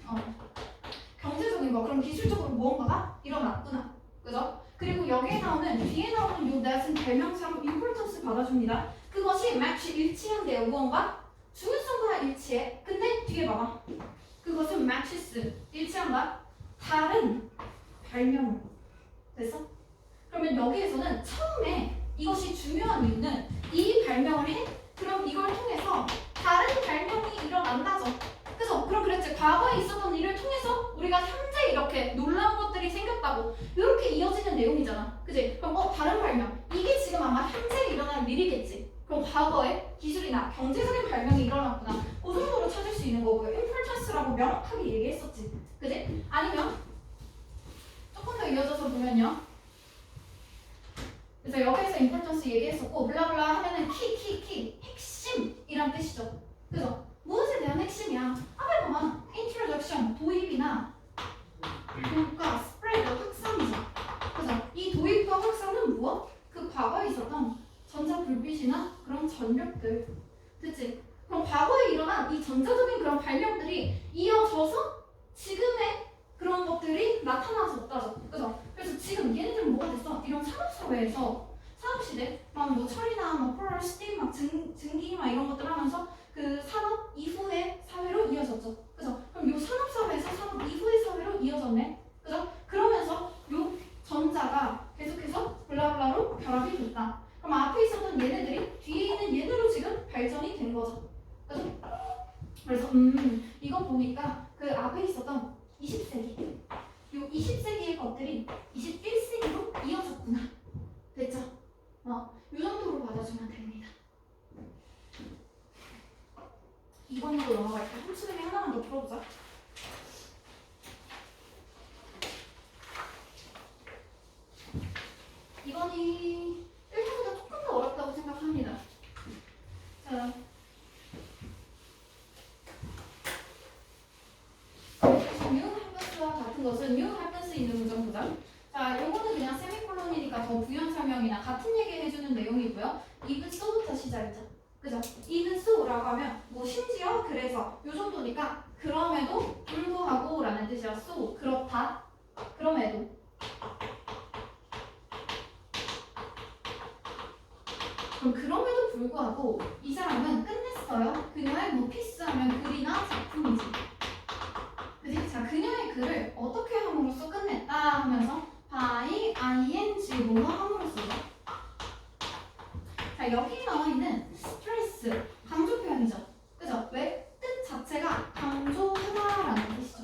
경제적인 거 그럼 기술적으로 무언가가 일어났구나. 그죠? 그리고 여기에 나오는 뒤에 나오는 요 that은 대명사로 importance 받아줍니다. 그것이 match 일치한대요. 무언가 중요성과 일치해. 근데 뒤에 봐봐. 그것은 matches 일치한다. 다른 발명으로 됐어? 그러면 여기에서는 처음에 이것이 중요한 이유는 이 발명을 해? 그럼 이걸 통해서 다른 발명이 일어난다죠. 그래서 그럼 그랬지. 과거에 있었던 일을 통해서 우리가 현재 이렇게 놀라운 것들이 생겼다고 이렇게 이어지는 내용이잖아. 그치? 그럼 다른 발명 이게 지금 아마 현재 일어날 일이겠지. 그럼 과거에 기술이나 경제적인 발명이 일어났구나. 그 정도로 찾을 수 있는 거고요. importance라고 명확하게 얘기했었지. 그치? 아니면 조금 더 이어져서 보면요. 그래서 여기에서 importance 얘기했었고 블라블라 하면은 키 핵심이란 뜻이죠. 그죠? 무엇에 대한 핵심이야? 앞에 보면 introduction 도입이나 도입과 spread 확산이죠. 그죠? 이 도입과 확산은 무엇? 그 과거에 있었던 전자불빛이나 그런 전력들. 됐지? 그럼 과거에 일어난 이 전자적인 그런 발명들이 이어져서 지금의 그런 것들이 나타나졌다죠. 그죠? 그래서 지금 얘네들은 뭐가 됐어? 이런 산업사회에서 산업시대 뭐 철이나 뭐 펄, 스팀, 막 증기 막 이런 것들 하면서 그 산업 이후의 사회로 이어졌죠. 그죠? 그럼 요 산업사회에서 산업 이후의 사회로 이어졌네. 그죠? 그러면서 요 전자가 계속해서 블라블라로 결합이 됐다. 그럼 앞에 있었던 얘네들이 뒤에 있는 얘네로 지금 발전이 된 거죠. 그죠? 그래서 이거 보니까 그 앞에 있었던 20세기 요 20세기의 것들이 21세기로 이어졌구나. 됐죠? 요 정도로 받아주면 됩니다. 2번으로 넘어갈게요. 홈수능이 하나만 더 풀어보자. 이번이 1번보다 조금 더 어렵다고 생각합니다. 자, new happens와 같은 것은 new happens 있는 문장 보자. 자, 요거는 그냥 세미콜론이니까 더 부연 설명이나 같은 얘기 해주는 내용이고요. even so부터 시작이죠. 그죠? even so라고 하면 뭐 심지어 그래서 요 정도니까 그럼에도 불구하고 라는 뜻이야. so 그렇다. 그럼에도 그럼 그럼에도 불구하고 이 사람은 끝냈어요. 그녀의 뭐 피스하면 글이나 작품이지. 그치? 자, 그녀의 글을 어떻게 함으로써 끝냈다 하면서 by ing 뭐뭐 함으로써죠. 자, 여기 나와 있는 stress 강조 표현이죠. 그죠? 왜? 뜻 자체가 강조하다라는 뜻이죠.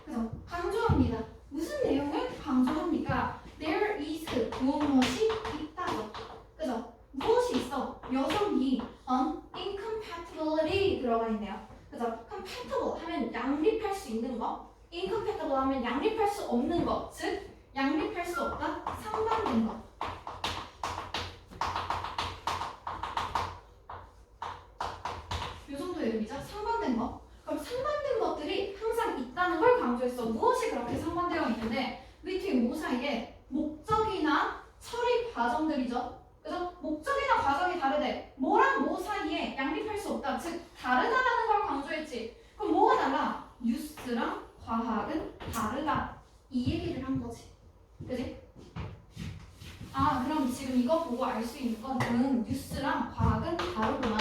그죠? 강조합니다. 무슨 내용을 강조합니까? There is 무엇이 있다죠. 그죠? 무엇이 있어? 여성이 an 거. incompatible 하면 양립할 수 없는 거. 즉 양립할 수 없다. 상반된 거. 요 정도 이름이죠. 상반된 거. 그럼 상반된 것들이 항상 있다는 걸 강조했어. 무엇이 그렇게 상반되어 있는데 between 뭐 사이에 목적이나 처리 과정들이죠. 그래서 목적이나 과정이 다르대. 뭐랑 뭐 사이에 양립할 수 없다. 즉 다르다라는 걸 강조했지. 그럼 뭐가 달라? 뉴스랑 과학은 다르다. 이 얘기를 한 거지. 그지? 아 그럼 지금 이거 보고 알 수 있는 건 뉴스랑 과학은 다르구나.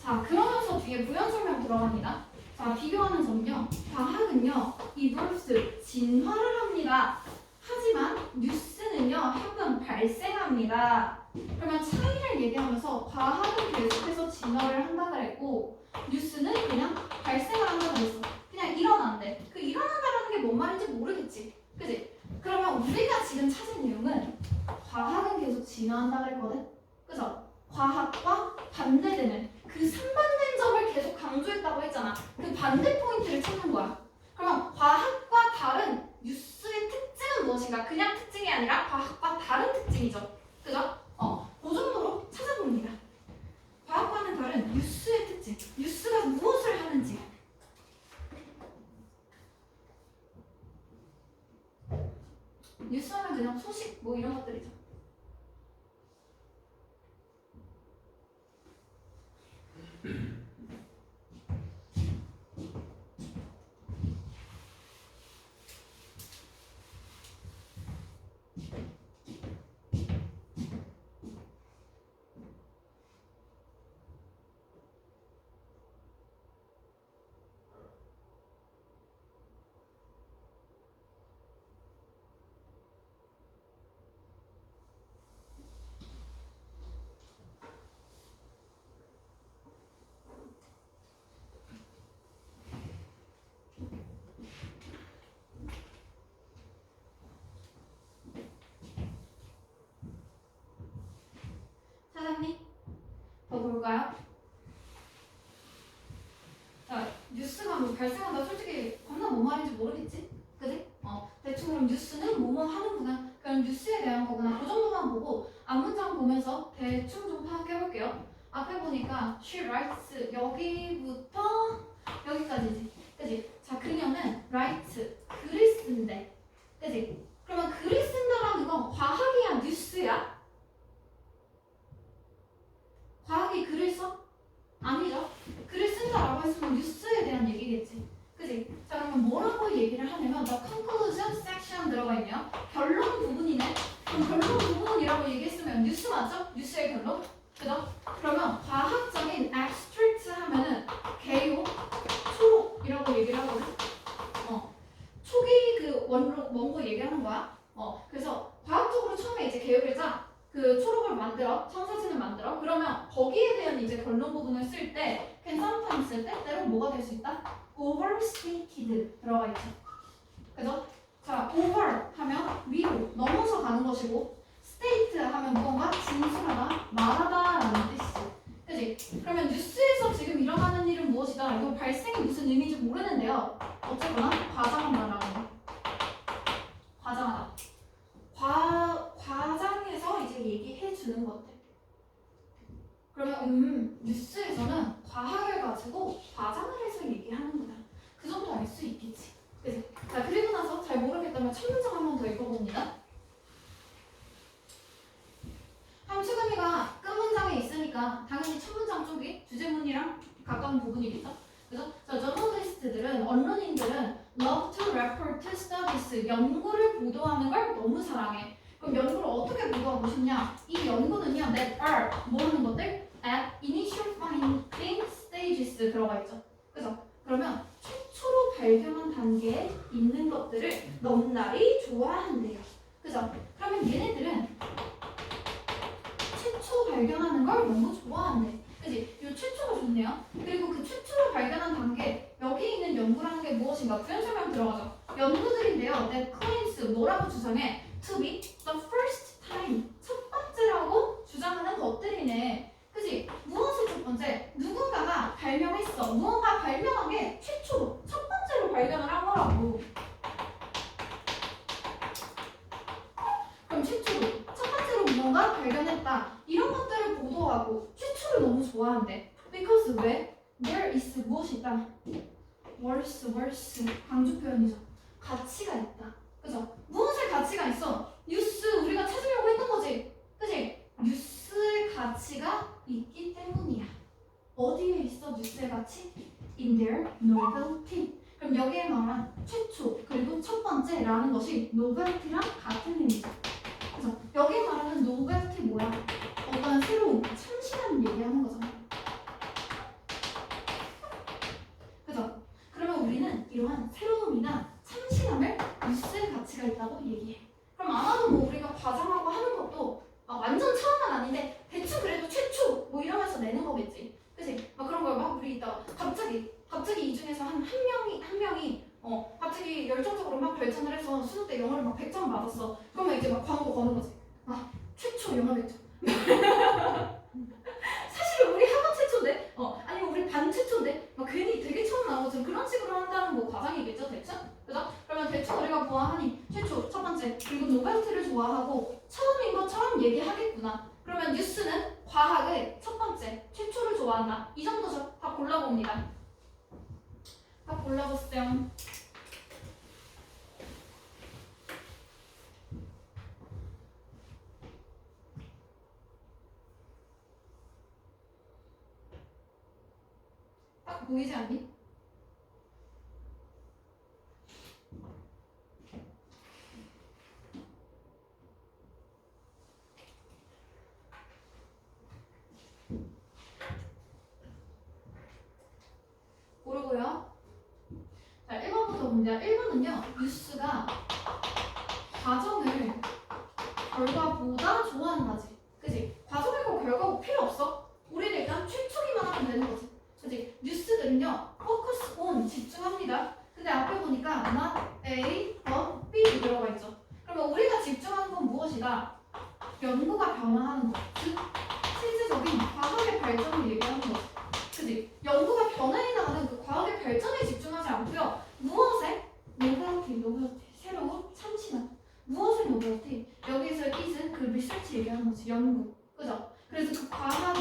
자 그러면서 뒤에 부연 설명 들어갑니다. 자 비교하는 점은요. 과학은요 evolves 진화를 합니다. 하지만 뉴스는요 항상 발생합니다. 그러면 차이를 얘기하면서 과학은 계속해서 진화를 한다고 했고 뉴스는 그냥 발생을 한다고 했어. 그냥 일어난대. 그 일어난다라는 게 뭔 말인지 모르겠지. 그지? 그러면 우리가 지금 찾은 내용은 과학은 계속 진화한다고 했거든. 그죠? 과학과 반대되는 그 상반된 점을 계속 강조했다고 했잖아. 그 반대 포인트를 찾는 거야. 그러면 과학과 다른 뉴스의 특징은 무엇인가? 그냥 특징이 아니라 과학과 다른 특징이죠. 그죠? 그 정도로 찾아봅니다. 과학과는 다른 뉴스의 특징. 뉴스가 무엇을 하는지. 뉴스 하면 그냥 소식 뭐 이런 것들이죠. 사장님, 더 볼까요? 자, 뉴스가 뭐 발생한다. 솔직히 겁나 뭔 말인지 모르겠지? 그지? 대충 그럼 뉴스는 뭐뭐 하는구나. 그럼 뉴스에 대한 거구나. 그 정도만 보고 앞문장 보면서 대충 좀 파악해볼게요. 앞에 보니까 she writes 여기부터 여기까지지. 그지? 자, 그녀는 write 글을 쓴대. 그지? 그러면 글을 쓴다라는 건 과학이야, 뉴스야? 과학이 글을 써? 아니죠. 글을 쓴다라고 했으면 뉴스에 대한 얘기겠지. 그지? 자 그러면 뭐라고 얘기를 하냐면 the conclusion section 들어가 있네요. 결론 부분이네. 그럼 결론 부분이라고 얘기했으면 뉴스 맞죠? 뉴스의 결론? 그죠? 그러면 과학적인 abstract 하면은 개요, 초록이라고 얘기를 하거든. 초기 그 원고 얘기하는 거야. 그래서 과학적으로 처음에 이제 개요를 짜. 그 초록을 만들어, 청사진을 만들어. 그러면 거기에 대한 이제 결론 부분을 쓸 때 can sometimes 때때로 뭐가 될 수 있다? overstated 들어가 있죠. 그죠? 자, over 하면 위로 넘어서 가는 것이고 state 하면 무언가 진술하다, 말하다라는 뜻이죠. 그지? 그러면 뉴스에서 지금 일어나는 일은 무엇이다? 이거 발생이 무슨 의미인지 모르는데요. 어쨌거나 과장한다라는 거. 과장하다. 과장해서 이제 얘기해 주는 것들. 그러면 뉴스에서는 과학을 가지고 과장을 해서 얘기하는구나. 그 정도 알 수 있겠지. 그치? 자 그리고 나서 잘 모르겠다면 첫 문장 한 번 더 읽어봅니다. 함수금이가 끝 문장에 있으니까 당연히 첫 문장 쪽이 주제문이랑 가까운 부분이겠죠. 그래서 저널리스트들은 언론인들은 love to report studies 연구를 보도하는 걸 너무 사랑해. 그럼 연구를 어떻게 보도하고 싶냐? 이 연구는요, that are 뭐라는 것들? at initial finding stages 들어가 있죠. 그죠? 그러면 최초로 발견한 단계에 있는 것들을 넘나리 좋아한대요. 그죠? 그러면 얘네들은 최초 발견하는 걸 너무 좋아한대. 그지? 이 최초가 좋네요. 그리고 그 최초로 발견한 단계, 여기 있는 연구라는 게 무엇인가? 부연 설명 들어가죠. 연구들인데요. that claims 뭐라고 주장해? to be the first time. 첫 번째라고 주장하는 것들이네. 그지? 무엇을 첫 번째? 누군가가 발명했어. 무언가 발견했다. 이런 것들을 보도하고 최초를 너무 좋아한대. Because 왜? There is 무엇이 있다. worth 강조 표현이죠. 가치가 있다. 그죠? 무엇의 가치가 있어? 뉴스 우리가 찾으려고 했던 거지. 그지? 뉴스의 가치가 있기 때문이야. 어디에 있어 뉴스의 가치? In their novelty. 그럼 여기에 말한 최초 그리고 첫 번째라는 것이 novelty랑 같은 의미죠. 그래서 여기에 말하는 novelty 뭐야? 어떤 새로운 참신한 얘기하는 거잖아. 그죠? 그러면 우리는 이러한 새로움이나 참신함을 뉴스의 가치가 있다고 얘기해. 그럼 아마도 뭐 우리가 과장하고 하는 것도 완전 처음은 아닌데 대충 그래도 최초 뭐 이러면서 내는 거겠지. 그치? 막 그런 걸 막 우리 있다가 갑자기 이 중에서 한 명이 갑자기 열정적으로 막 별찬을 해서 수능 때 영어를 막 100점 맞았어. 그러면 이제 막 광고 거는 거지. 최초 영어 100점. 사실은 우리 학원 최초인데, 아니면 우리 반 최초인데, 막 괜히 되게 처음 나오죠. 그런 식으로 한다는 뭐 과장이겠죠, 대충? 그죠? 그러면 대충 우리가 보아하니 최초, 첫 번째, 그리고 노벨트를 좋아하고 처음인 것처럼 얘기하겠구나. 그러면 뉴스는 과학의 첫 번째, 최초를 좋아한다. 이 정도죠. 다 골라봅니다. 다 골라보세요. 딱 보이지 않니? 고르고요. 자, 1번부터 문제야. 1번은요. 뉴스가 과정을 결과보다 좋아한다지. 그지? 과정이고 결과고 필요 없어. 우리는 일단 최초기만 하면 되는 거지. 그지? 뉴스들은요. focus on 집중합니다. 근데 앞에 보니까 not A, but B 들어가 있죠. 그러면 우리가 집중하는 건 무엇이다? 연구가 변화하는 것. 즉 실질적인 과학의 발전을 얘기하는 거지. 그지? 연구가 변화해 나가는 그 과학의 발전에 집중하지 않고요. 무엇에? 노벨티, 새로운 참신함. 무엇의 노벨티? 여기서 is은 그 리서치 얘기하는 거지. 연구. 그죠? 그래서 그 과학이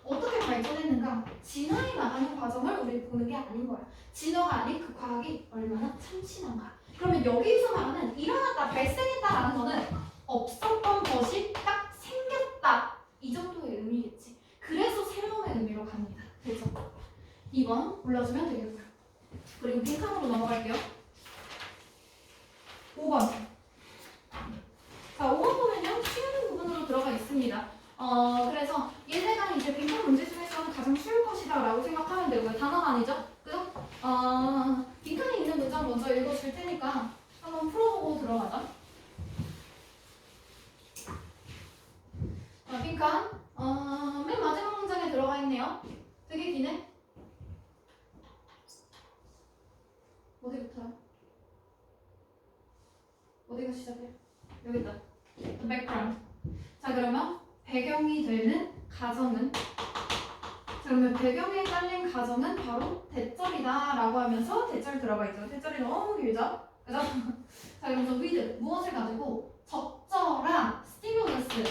어떻게 발전했는가? 진화해 나가는 과정을 우리 보는 게 아닌 거야. 진화가 아닌 그 과학이 얼마나 참신한가. 그러면 여기서 말하는 일어났다, 발생했다라는 거는 없었던 것이 딱 생겼다. 이 정도의 의미겠지. 그래서 새로움의 의미로 갑니다. 그죠? 2번 골라주면 되겠고요. 그리고 빈칸으로 넘어갈게요. 5번. 자, 5번 보면요. 쉬운 부분으로 들어가 있습니다. 그래서 얘네가 이제 빈칸 문제 중에서는 가장 쉬울 것이다 라고 생각하면 되고요. 단어가 아니죠? 그죠? 빈칸에 있는 문장 먼저 읽어줄 테니까 한번 풀어보고 들어가자. 자, 빈칸. 맨 마지막 문장에 들어가 있네요. 되게 기네. 어디부터요? 어디가 시작해요? 여기 있다. The background. 자, 그러면 배경이 되는 가정은, 자, 그러면 배경에 깔린 가정은 바로 대절이다 라고 하면서 대절 들어가 있죠. 대절이 너무 길죠? 그죠? 자, 그러면서 with 무엇을 가지고 적절한 스티뮬러스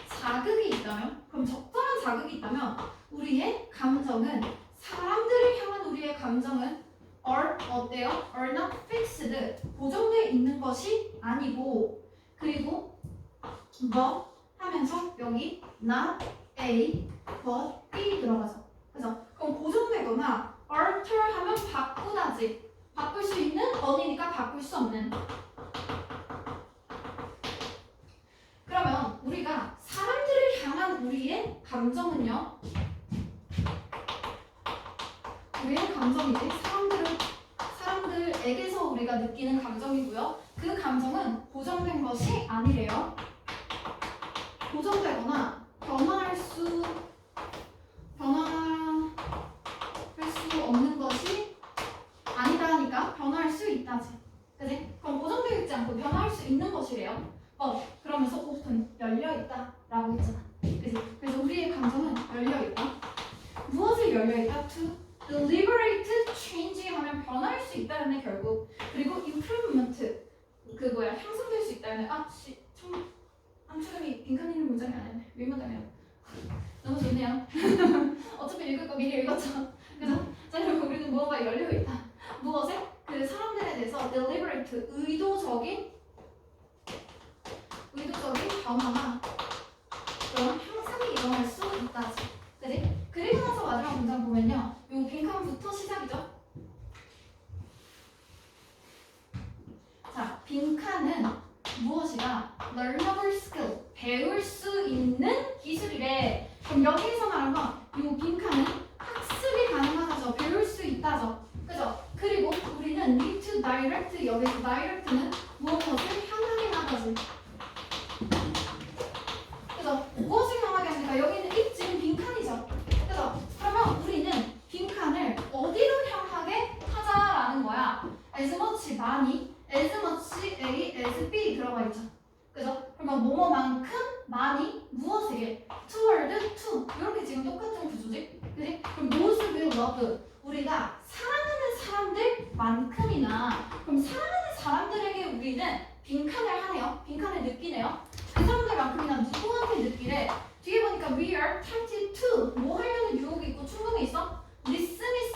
자극이 있다면, 그럼 적절한 자극이 있다면 우리의 감정은, 사람들을 향한 우리의 감정은 are 어때요? are not fixed, 고정되어 있는 것이 아니고, 그리고 but 하면서 여기 not A but B 들어가죠. 그죠? 그럼 고정되거나 alter 하면 바꾸다지. 바꿀 수 있는 on이니까 바꿀 수 없는. 그러면 우리가 사람들을 향한 우리의 감정은요. 우리의 감정이지. 사람들에게서 우리가 느끼는 감정이고요. 그 감정은 고정된 것이 아니래요. 고정되거나 변화할 수 없는 것이 아니다 하니까 변화할 수 있다지. 그지? 그럼 고정되어 있지 않고 변화할 수 있는 것이래요. 그러면서 오픈, 열려있다 라고 했잖아. 그지? 그래서 우리의 감정은 열려있다. 무엇을 열려있다? To deliberate change 하면 변화할 수 있다는 애 결국. 그리고 improvement, 향상될 수 있다는 애. 안추름이 어차피 빈칸 있는 문장이 아니네. 윗문장이야. 너무 좋네요. 어차피 읽을 거 미리 읽었죠. 그죠? 자, 그럼 우리는 무언가 열려 있다. 무엇에? 그 사람들에 대해서 deliberate, 의도적인 변화나 그런 향상이 일어날 수 있다지. 그지? 그리고 나서 마지막 문장 보면요. 요 빈칸부터 시작이죠. 자, 빈칸은 무엇이다? learnable skill, 배울 수 있는 기술이래. 그럼 여기에서 말한 건요 빈칸은 학습이 가능하다죠. 배울 수 있다죠. 그죠? 그리고 우리는 need to direct, 여기서 direct는 무엇을 향하게 나가지. 그죠? 무엇을 향하게 하니까 여기는 입지는 빈칸이죠. 그죠? 그러면 우리는 빈칸을 어디로 향하게 하자라는 거야. as much 많이, as much A, as B 들어가 있죠. 그죠? 그러면 뭐뭐만큼 많이 무엇에게 toward to 이렇게 지금 똑같은 구조지. 그지? 그럼 무엇을 will love 우리가 사랑하는 사람들만큼이나 그럼 사랑하는 사람들에게 우리는 빈칸을 하네요. 빈칸을 느끼네요. 그 사람들만큼이나 누구한테 느끼래? 뒤에 보니까 we are tempted to 뭐 하려는 유혹이 있고 충동이 있어? dismiss,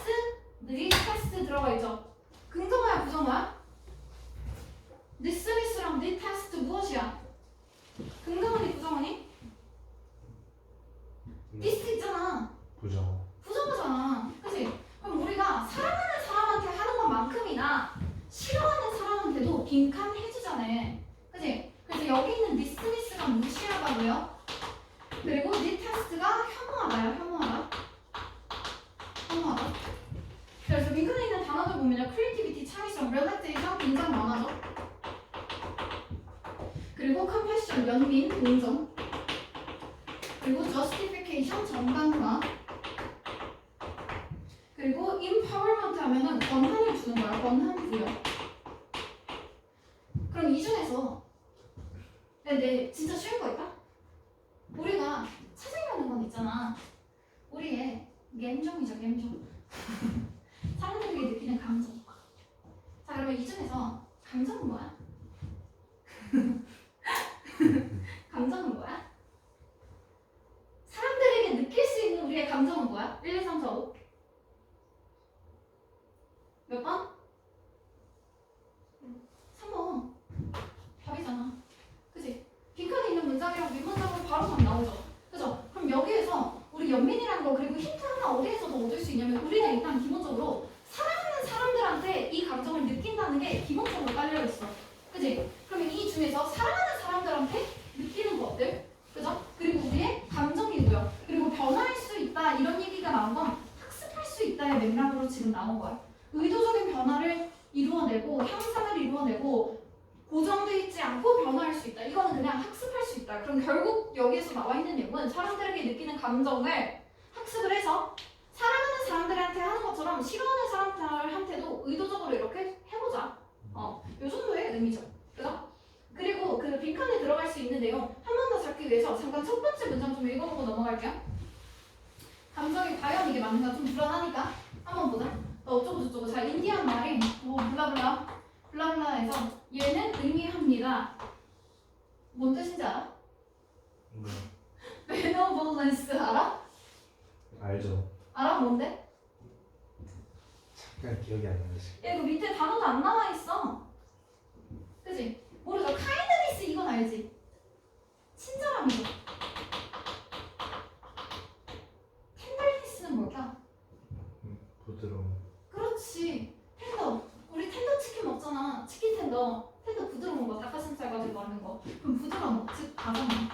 detest 들어가 있죠. 긍정어야 부정어야? dismiss랑 detest 무엇이야? 긍정어니 부정어니? dis 있잖아. 부정어잖아. 그치? 그럼 우리가 사랑하는 사람한테 하는 것만큼이나 싫어하는 사람한테도 빈칸 해주잖아. 그치? 그래서 여기 있는 dismiss가 무시하다고요. 그리고 detest가 혐오하다요. 혐오하다. 그래서 빈칸에 있는 단어들 보면요. creativity, 창의성, relaxation 굉장히 많아져. 그리고 compassion, 연민, 공정. 그리고 justification, 정당화. 그리고 empowerment 하면은 권한을 주는 거야. 권한 부여. 그럼 이 중에서 근데 진짜 쉬운 거 있다? 우리가 찾으려는 건 있잖아. 우리의 감정이죠, 감정. 사람들에게 느끼는 감정. 자, 그러면 이 중에서 감정은 뭐야? 감정은 뭐야? 사람들에게 느낄 수 있는 우리의 감정은 뭐야? 1, 2, 3, 4, 5. 몇 번? 3번. 답이잖아. 그치? 빈칸에 있는 문장이랑 윗문장으로 바로 답 나오죠. 그죠? 그럼 여기에서 우리 연민이라는 거 그리고 힌트 하나 어디에서 더 얻을 수 있냐면 우리는 일단 기본적으로 사랑하는 사람들한테 이 감정을 느낀다는 게 기본적으로 깔려있어. 그치? 그러면 이 중에서 사랑하는 사람들한테 느끼는 것들 그죠? 그리고 우리의 감정이고요. 그리고 변화할 수 있다 이런 얘기가 나온 건 학습할 수 있다의 맥락으로 지금 나온 거야. 의도적인 변화를 이루어내고 향상을 이루어내고 고정돼 있지 않고 변화할 수 있다. 이거는 그냥 학습할 수 있다. 그럼 결국 여기에서 나와 있는 내용은 사람들에게 느끼는 감정을 학습을 해서 사랑하는 사람들한테 하는 것처럼 싫어하는 사람들한테도 의도적으로 이렇게 해보자. 요 정도의 의미죠. 그죠? 그리고 그 빈칸에 들어갈 수 있는 내용 한 번 더 잡기 위해서 잠깐 첫 번째 문장 좀 읽어보고 넘어갈게요. 감정이 과연 이게 맞는가 좀 불안하니까 한번 보자. 어쩌고 저쩌고. 자, 인디안 말이 뭐 블라블라에서 얘는 의미합니다. 뭔 뜻인지 알아? benevolence 알아? 알죠. 알아? 뭔데? 잠깐 기억이 안 나지. 야, 이거 밑에 단어도 안 나와 있어. 그지? 모르죠? kindness 이건 알지? 친절함이죠. tendernes스는 뭘까? 부드러움. 그렇지. 텐더. 우리 텐더 치킨 먹잖아. 치킨 텐더. 텐더 부드러운 거. 닭가슴살 가지고 만든 거. 그럼 부드러운 거. 즉 다정함.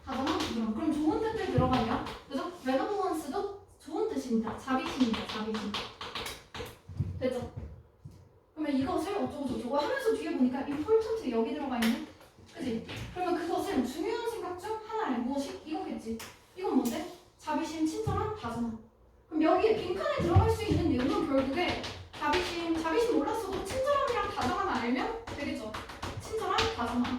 부드러움. 그럼 좋은 뜻들 들어가냐? 그죠? benevolence도 좋은 뜻입니다. 자비심입니다. 자비심. 됐죠? 그러면 이것을 어쩌고 저쩌고 하면서 뒤에 보니까 important 여기 들어가 있는 그지? 그러면 그것은 중요한 생각 중 하나래. 무엇이? 이거겠지. 이건 뭔데? 자비심, 친절함, 다정함. 그럼 여기에 빈칸에 들어갈 수 있는 내용은 결국에 자비심 몰랐어도 친절함이랑 다정함 알면 되겠죠. 친절함, 다정함.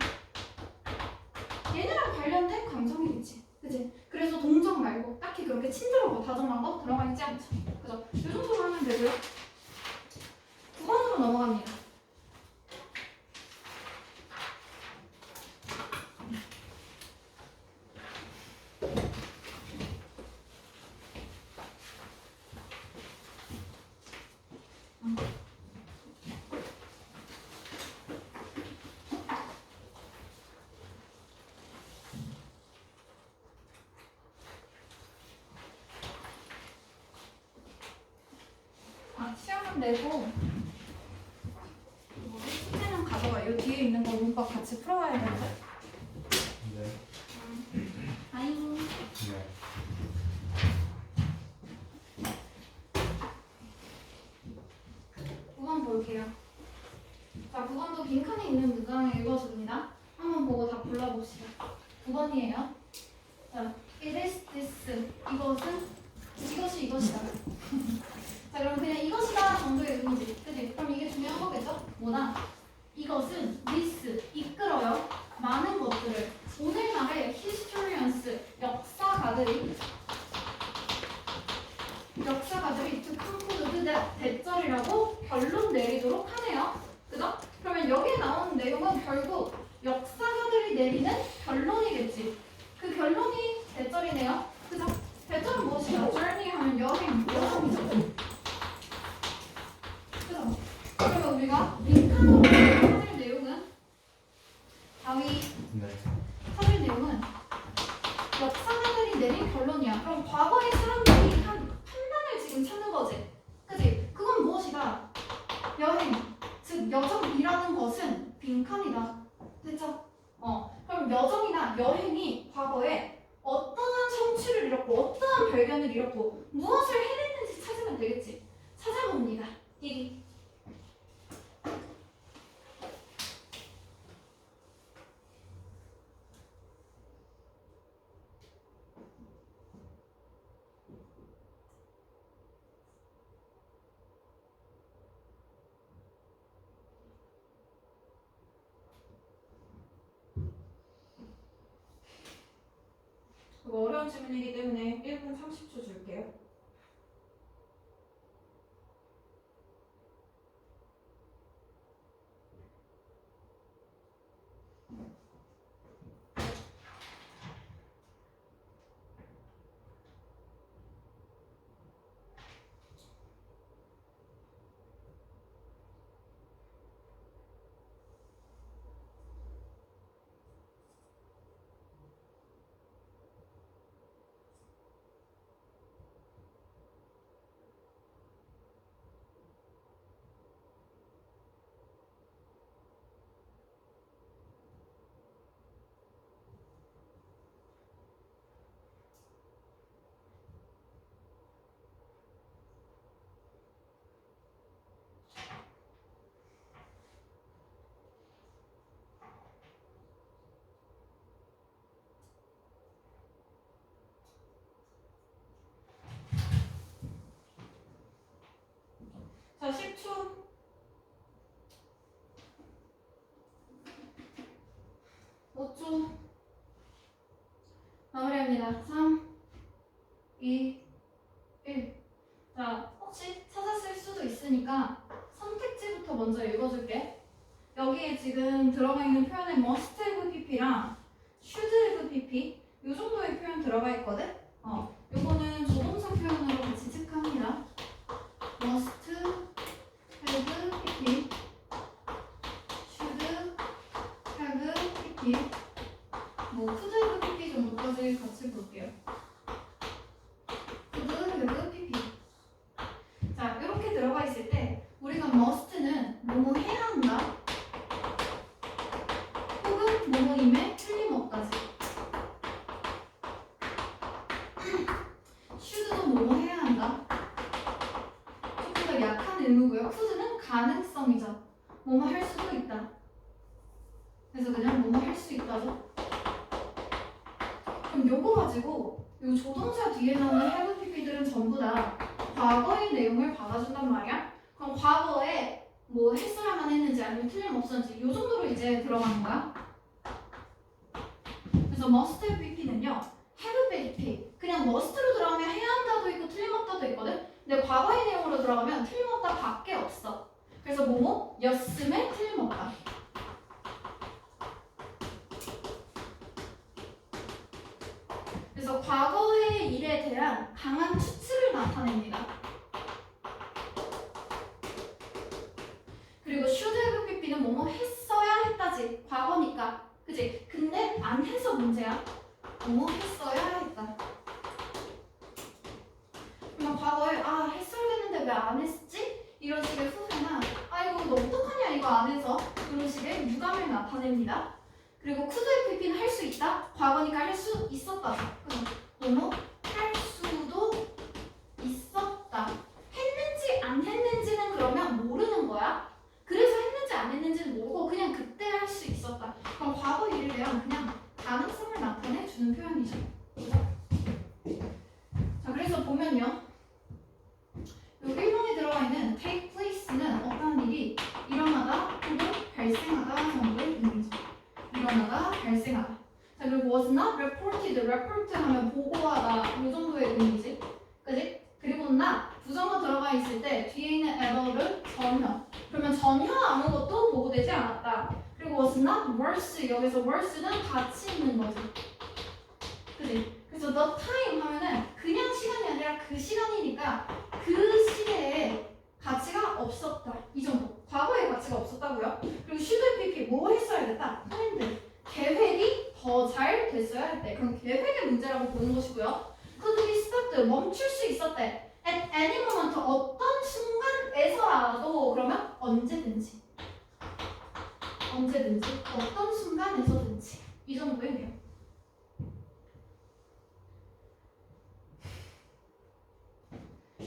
얘네랑 관련된 감정이겠지. 그치? 그래서 동정 말고 딱히 그렇게 친절하고 다정한 거 들어가 있지 않죠. 그죠? 이 정도로 하면 되고요. 9번으로 넘어갑니다. 딱 내고 숙제는 가져가. 요 뒤에 있는 거 문법 같이 풀어와야 되는데. 네. 아잉. 네. 구간 볼게요. 자, 구간도 빈칸에 있는 문장을 읽어줍니다. 한번 보고 다 골라봅시다. 9번이에요. 자, it is this. 이것은 이것이 이것이다. 자, 그럼 그냥 이것이다 정도의 의미지. 그치? 그럼 이게 중요한 거겠죠? 뭐다? 이것은 this 이끌어요. 많은 것들을 오늘날의 historians 역사가들이 to conclude that 대절이라고 결론 내리도록 하네요. 그죠? 그러면 여기에 나오는 내용은 결국 역사가들이 내리는 결론이겠지. 그 결론이 대절이네요. 그죠? 대절은 무엇이야? journey 하면 여행이죠. 그죠? 그러면 우리가 빈칸으로 찾을 내용은 네. 찾을 내용은 역사가들이 내린 결론이야. 그럼 과거의 사람들이 한 판단을 지금 찾는 거지. 그지? 그건 무엇이다? 여행. 즉 여정이라는 것은 빈칸이다. 됐죠? 그럼 여정이나 여행이 과거에 어떠한 성취를 이뤘고 어떠한 발견을 이뤘고 무엇을 해냈는지 찾으면 되겠지. 찾아봅니다. 이 이거 어려운 질문이기 때문에 1분 30초 줄게요. 자, 10초. 5초. 마무리합니다. 3, 2, 1. 자, 혹시 찾았을 수도 있으니까 선택지부터 먼저 읽어줄게. 여기에 지금 들어가 있는 표현에 must have pp랑 should have pp 이 정도의 표현 들어가 있거든? 요거는 조동사 표현으로 같이 체크합니다. must have pp, should have pp, 뭐 could have pp 정도까지 같이 볼게요. could have pp. 자, 이렇게 들어가 있을 때 우리가 must는 뭐뭐 해야 한다 혹은 뭐뭐임에 틀림없다지. should도 뭐뭐 해야 한다. 조금 더 약한 의무고요. could는 가능성이죠. 뭐뭐 할 수도 있다. 그래서 그냥 뭐뭐 할 수 있다죠. 그럼 요거 가지고 요 조동사 뒤에 나오는 have pp들은 전부 다 과거의 내용을 받아준단 말이야. 그럼 과거에 뭐 했어야만 했는지 아니면 틀림없었는지 요 정도로 이제 들어가는 거야. 그래서 must have pp는요 have pp 그냥 must로 들어가면 해야 한다도 있고 틀림없다도 있거든. 근데 과거의 내용으로 들어가면 틀림없다 밖에 없어. 그래서 뭐뭐 였음에 틀림없다. 그래서 과거의 일에 대한 강한 추측을 나타냅니다. 그리고 should have pp는 뭐뭐 했어야 했다지. 과거니까. 그치? 근데 안 해서 문제야. 뭐뭐 했어야 했다. 그러면 과거에 했어야 했는데 왜 안 했지? 이런 식의 후세나 아이고 너 어떡하냐 이거 안 해서 이런 식의 유감을 나타냅니다. 그리고 could FP는 할 수 있다. 과거니까 할 수 있었다. 뭐뭐 할 수도 있었다. 했는지 안 했는지는 그러면 모르는 거야. 그래서 했는지 안 했는지는 모르고 그냥 그때 할 수 있었다. 그럼 과거 일에 대한 그냥 가능성을 나타내 주는 표현이죠. 그죠? 자, 그래서 보면요. 요 1번에 들어가 있는 take place는 어떤 일이 일어나다 혹은 발생하다 정도의 의미죠. 일어나다, 발생하다. 자, 그리고 was not reported, report 하면 보고하다 이 정도의 의미지. 그지? 그리고 not 부정어 들어가 있을 때 뒤에 있는 atall은 전혀. 그러면 전혀 아무것도 보고되지 않았다. 그리고 was not worse, 여기서 worse는 같이 있는 거지. 그지? 그래서 the time 하면은 그냥 시간이 아니라 그 시간이니까 그 시대에 가치가 없었다. 이 정도. 과거에 가치가 없었다고요. 그리고 should PP 뭐 했어야 됐다? planned. 계획이 더 잘 됐어야 했대. 그럼 계획의 문제라고 보는 것이고요. could be stopped. 멈출 수 있었대. at any moment 어떤 순간에서라도 그러면 언제든지. 언제든지 어떤 순간에서든지 이 정도의 내용.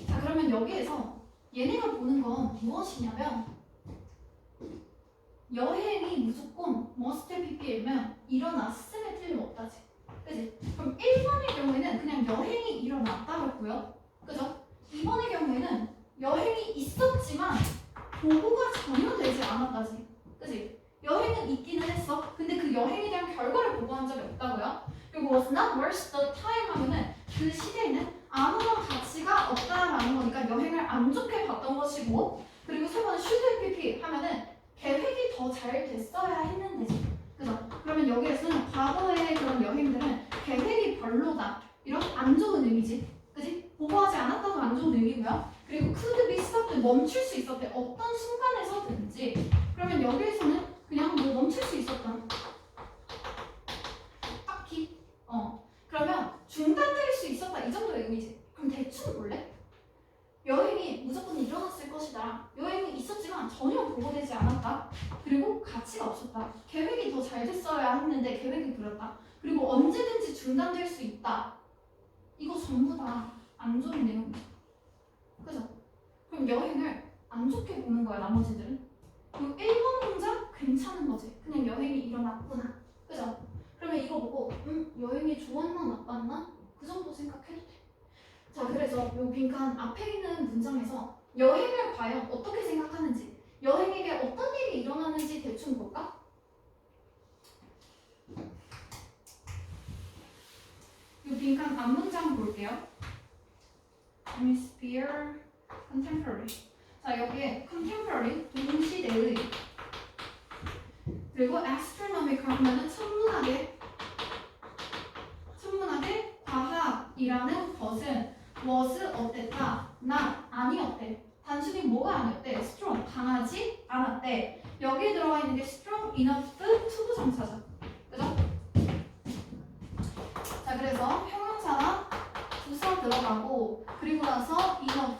자, 그러면 여기에서 얘네가 보는 건 무엇이냐면 여행이 무조건 must PP이면 일어났음에 틀림없다지. 그치? 그럼 1번의 경우에는 그냥 여행이 일어났다고요. 그죠? 2번의 경우에는 여행이 있었지만 보고가 전혀 되지 않았다지. 그치? 여행은 있기는 했어. 근데 그 여행에 대한 결과를 보고한 적이 없다고요. 그리고 was not worth the time 하면은 그 시대에는 아무런 가치가 없다라는 거니까 여행을 안 좋게 봤던 것이고, 그리고 세 번은 should PP 하면은 계획이 더 잘 됐어야 했는데지. 그죠? 그러면 여기에서는 과거의 그런 여행들은 계획이 별로다. 이런 안 좋은 의미지. 그지? 보고하지 않았다도 안 좋은 의미고요. 그리고 could be stopped 멈출 수 있었대. 어떤 순간에서든지. 그러면 여기에서는 그냥 뭐 멈출 수 있었다. 딱히. 그러면 중단될 수 있었다. 이 정도의 의미지. 그럼 대충 볼래? 여행이 무조건 일어났을 것이다. 여행이 있었지만 전혀 보고되지 않았다. 그리고 가치가 없었다. 계획이 더 잘 됐어야 했는데 계획이 그렸다. 그리고 언제든지 중단될 수 있다. 이거 전부 다 안 좋은 내용이죠. 그죠? 그럼 여행을 안 좋게 보는 거야, 나머지들은. 그리고 1번 문장 괜찮은 거지. 그냥 여행이 일어났구나. 그죠? 그러면 이거 보고 여행이 좋았나 나빴나? 그 정도 생각해도 돼. 자, 그래서 요 빈칸 앞에 있는 문장에서 여행을 과연 어떻게 생각하는지, 여행에게 어떤 일이 일어나는지 대충 볼까? 요 빈칸 앞 문장 볼게요. Atmosphere, contemporary. 자, 여기에 contemporary, 동시대의, 그리고 astronomical 하면은 천문학의 과학이라는 것은 was 어땠다? not 아니었대. 단순히 뭐가 아니었대? strong 강하지 않았대. 여기에 들어가 있는 게 strong enough 투부정사죠. 그죠? 자, 그래서 형용사나 부사 들어가고 그리고 나서 enough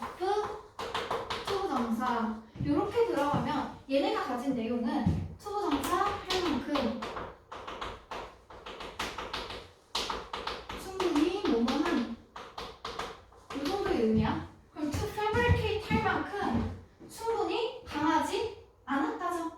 투부정사 이렇게 들어가면 얘네가 가진 내용은 투부정사 할 만큼 충분히 뭐뭐한 이 정도의 의미야. 그럼 to fabricate 할 만큼 충분히 강하지 않았다죠.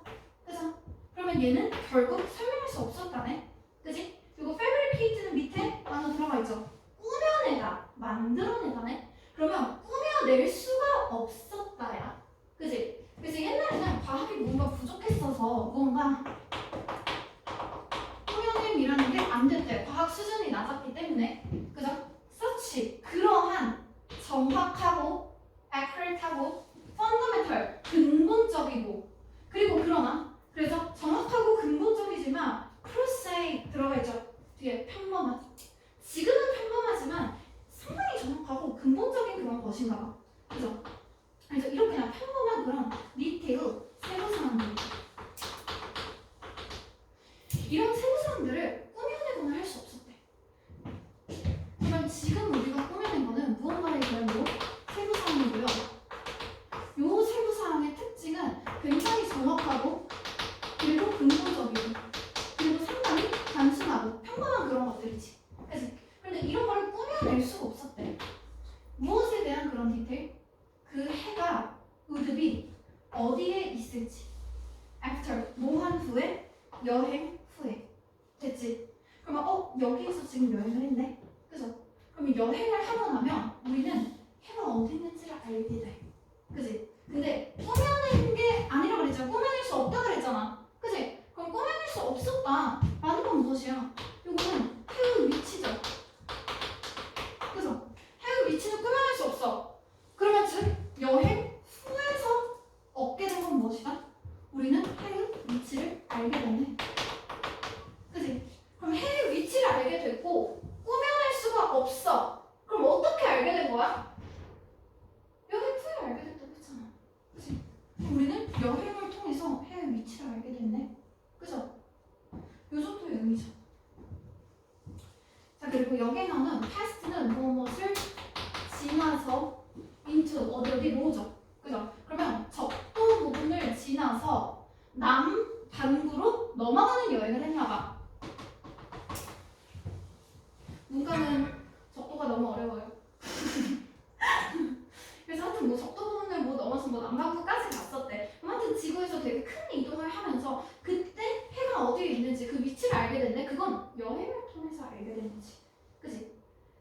그죠? 그러면 얘는 결국 설명할 수 없었다네. 그지? 그리고 fabricate는 밑에 하나 들어가 있죠. 꾸며내다, 만들어내다네. 그러면 꾸며낼 수가 없었다야. 그지? 그래서 옛날에는 과학이 뭔가 부족했어서 뭔가 꾸며냄이라는 게 안 됐대. 과학 수준이 낮았기 때문에. 그죠? such 그러한 정확하고 accurate하고 fundamental 근본적이고, 그리고 그러나 그래서 정확하고 근본적이지만 prosaic 들어가 있죠. 뒤에 평범한. 지금은 평범하지만 상당히 정확하고 근본적인 그런 것인가 봐. 그죠? 그래서 이렇게 그냥 평범한 그런 디테일, 세부사항들, 이런 세부사항들을 꾸며내거나 할 수 없었대. 그러면 지금 우리가 꾸며낸 거는 무언가에 대한 요 세부사항이고요. 요 세부사항 우리는 이런 걸 꾸며낼 수가 없었대. 무엇에 대한 그런 디테일? 그 해가 would be 어디에 있을지. after 뭐한 후에 여행 후에 됐지? 그러면 여기에서 지금 여행을 했네. 그죠? 그럼 여행을 하고 나면 우리는 해가 어디 있는지를 알게 돼. 그지? 근데 꾸며낸 게 아니라 그랬잖아. 꾸며낼 수 없다 그랬잖아. 그지? 그럼 꾸며낼 수 없었다 라는 건 무엇이야? 이거는 해의 위치죠. 그죠? 해의 위치는 꾸며낼 수 없어. 그러면 즉 여행 후에서 얻게 된 건 무엇이다? 우리는 해의 위치를 알게 됐네. 그지? 그럼 해의 위치를 알게 됐고 꾸며낼 수가 없어. 그럼 어떻게 알게 된 거야? 여행 후에 알게 됐다고 했잖아. 그지? 그럼 우리는 여행을 통해서 해의 위치를 알게 됐네. 그죠? 요 정도의 의미죠. 자, 그리고 여기에 나오는 past는 무엇을 지나서 into 어디로 오죠. 그죠? 그러면 적도 부분을 지나서 남반구로 넘어가는 여행을 했나봐. 문과는 적도가 너무 어려워요. 그래서 하여튼 뭐 적도 부분을 뭐 넘어서 뭐 남반구까지 갔었대. 하여튼 지구에서 되게 큰 이동을 하면서 그때 해가 어디에 있는지 그 위치를 알게 됐네. 그건 여행을 통해서 알게 된 거지. 그지?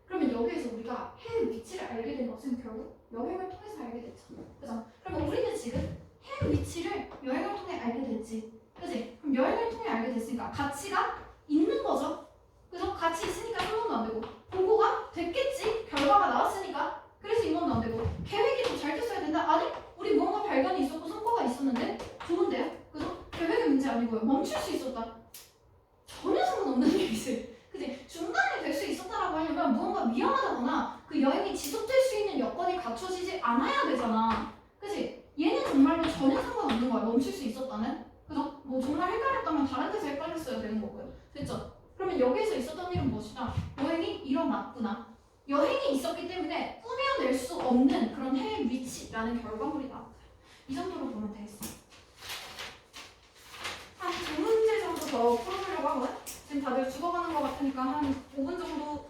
그러면 여기에서 우리가 해의 위치를 알게 된 것은 결국 여행을 통해서 알게 됐죠. 그죠? 그러면 우리는 지금 해의 위치를 여행을 통해 알게 됐지. 그지? 그럼 여행을 통해 알게 됐으니까 가치가 있는 거죠. 그죠? 가치 있으니까 3번도 안 되고 보고가 됐겠지. 결과가 나왔으니까. 그래서 2번도 안 되고 계획이 더 잘 됐어야 된다. 아니? 우리 무언가 발견이 있었고 성과가 있었는데 좋은데요? 그죠? 계획의 문제 아니고요. 멈출 수 있었다. 전혀 상관없는 얘기지. 그지? 중단이 될 수 있었다라고 하려면 무언가 위험하다거나 그 여행이 지속될 수 있는 여건이 갖춰지지 않아야 되잖아. 그지? 얘는 정말로 전혀 상관없는 거야. 멈출 수 있었다는. 그죠? 뭐 정말 헷갈렸다면 다른 데서 헷갈렸어야 되는 거고요. 됐죠? 그러면 여기에서 있었던 일은 무엇이다? 여행이 일어났구나. 여행이 있었기 때문에 꾸며낼 수 없는 그런 해의 위치라는 결과물이 나왔어요. 이 정도로 보면 되겠어. 한 두 문제 정도 더 풀어보려고 하고요. 지금 다들 죽어가는 것 같으니까 한 5분 정도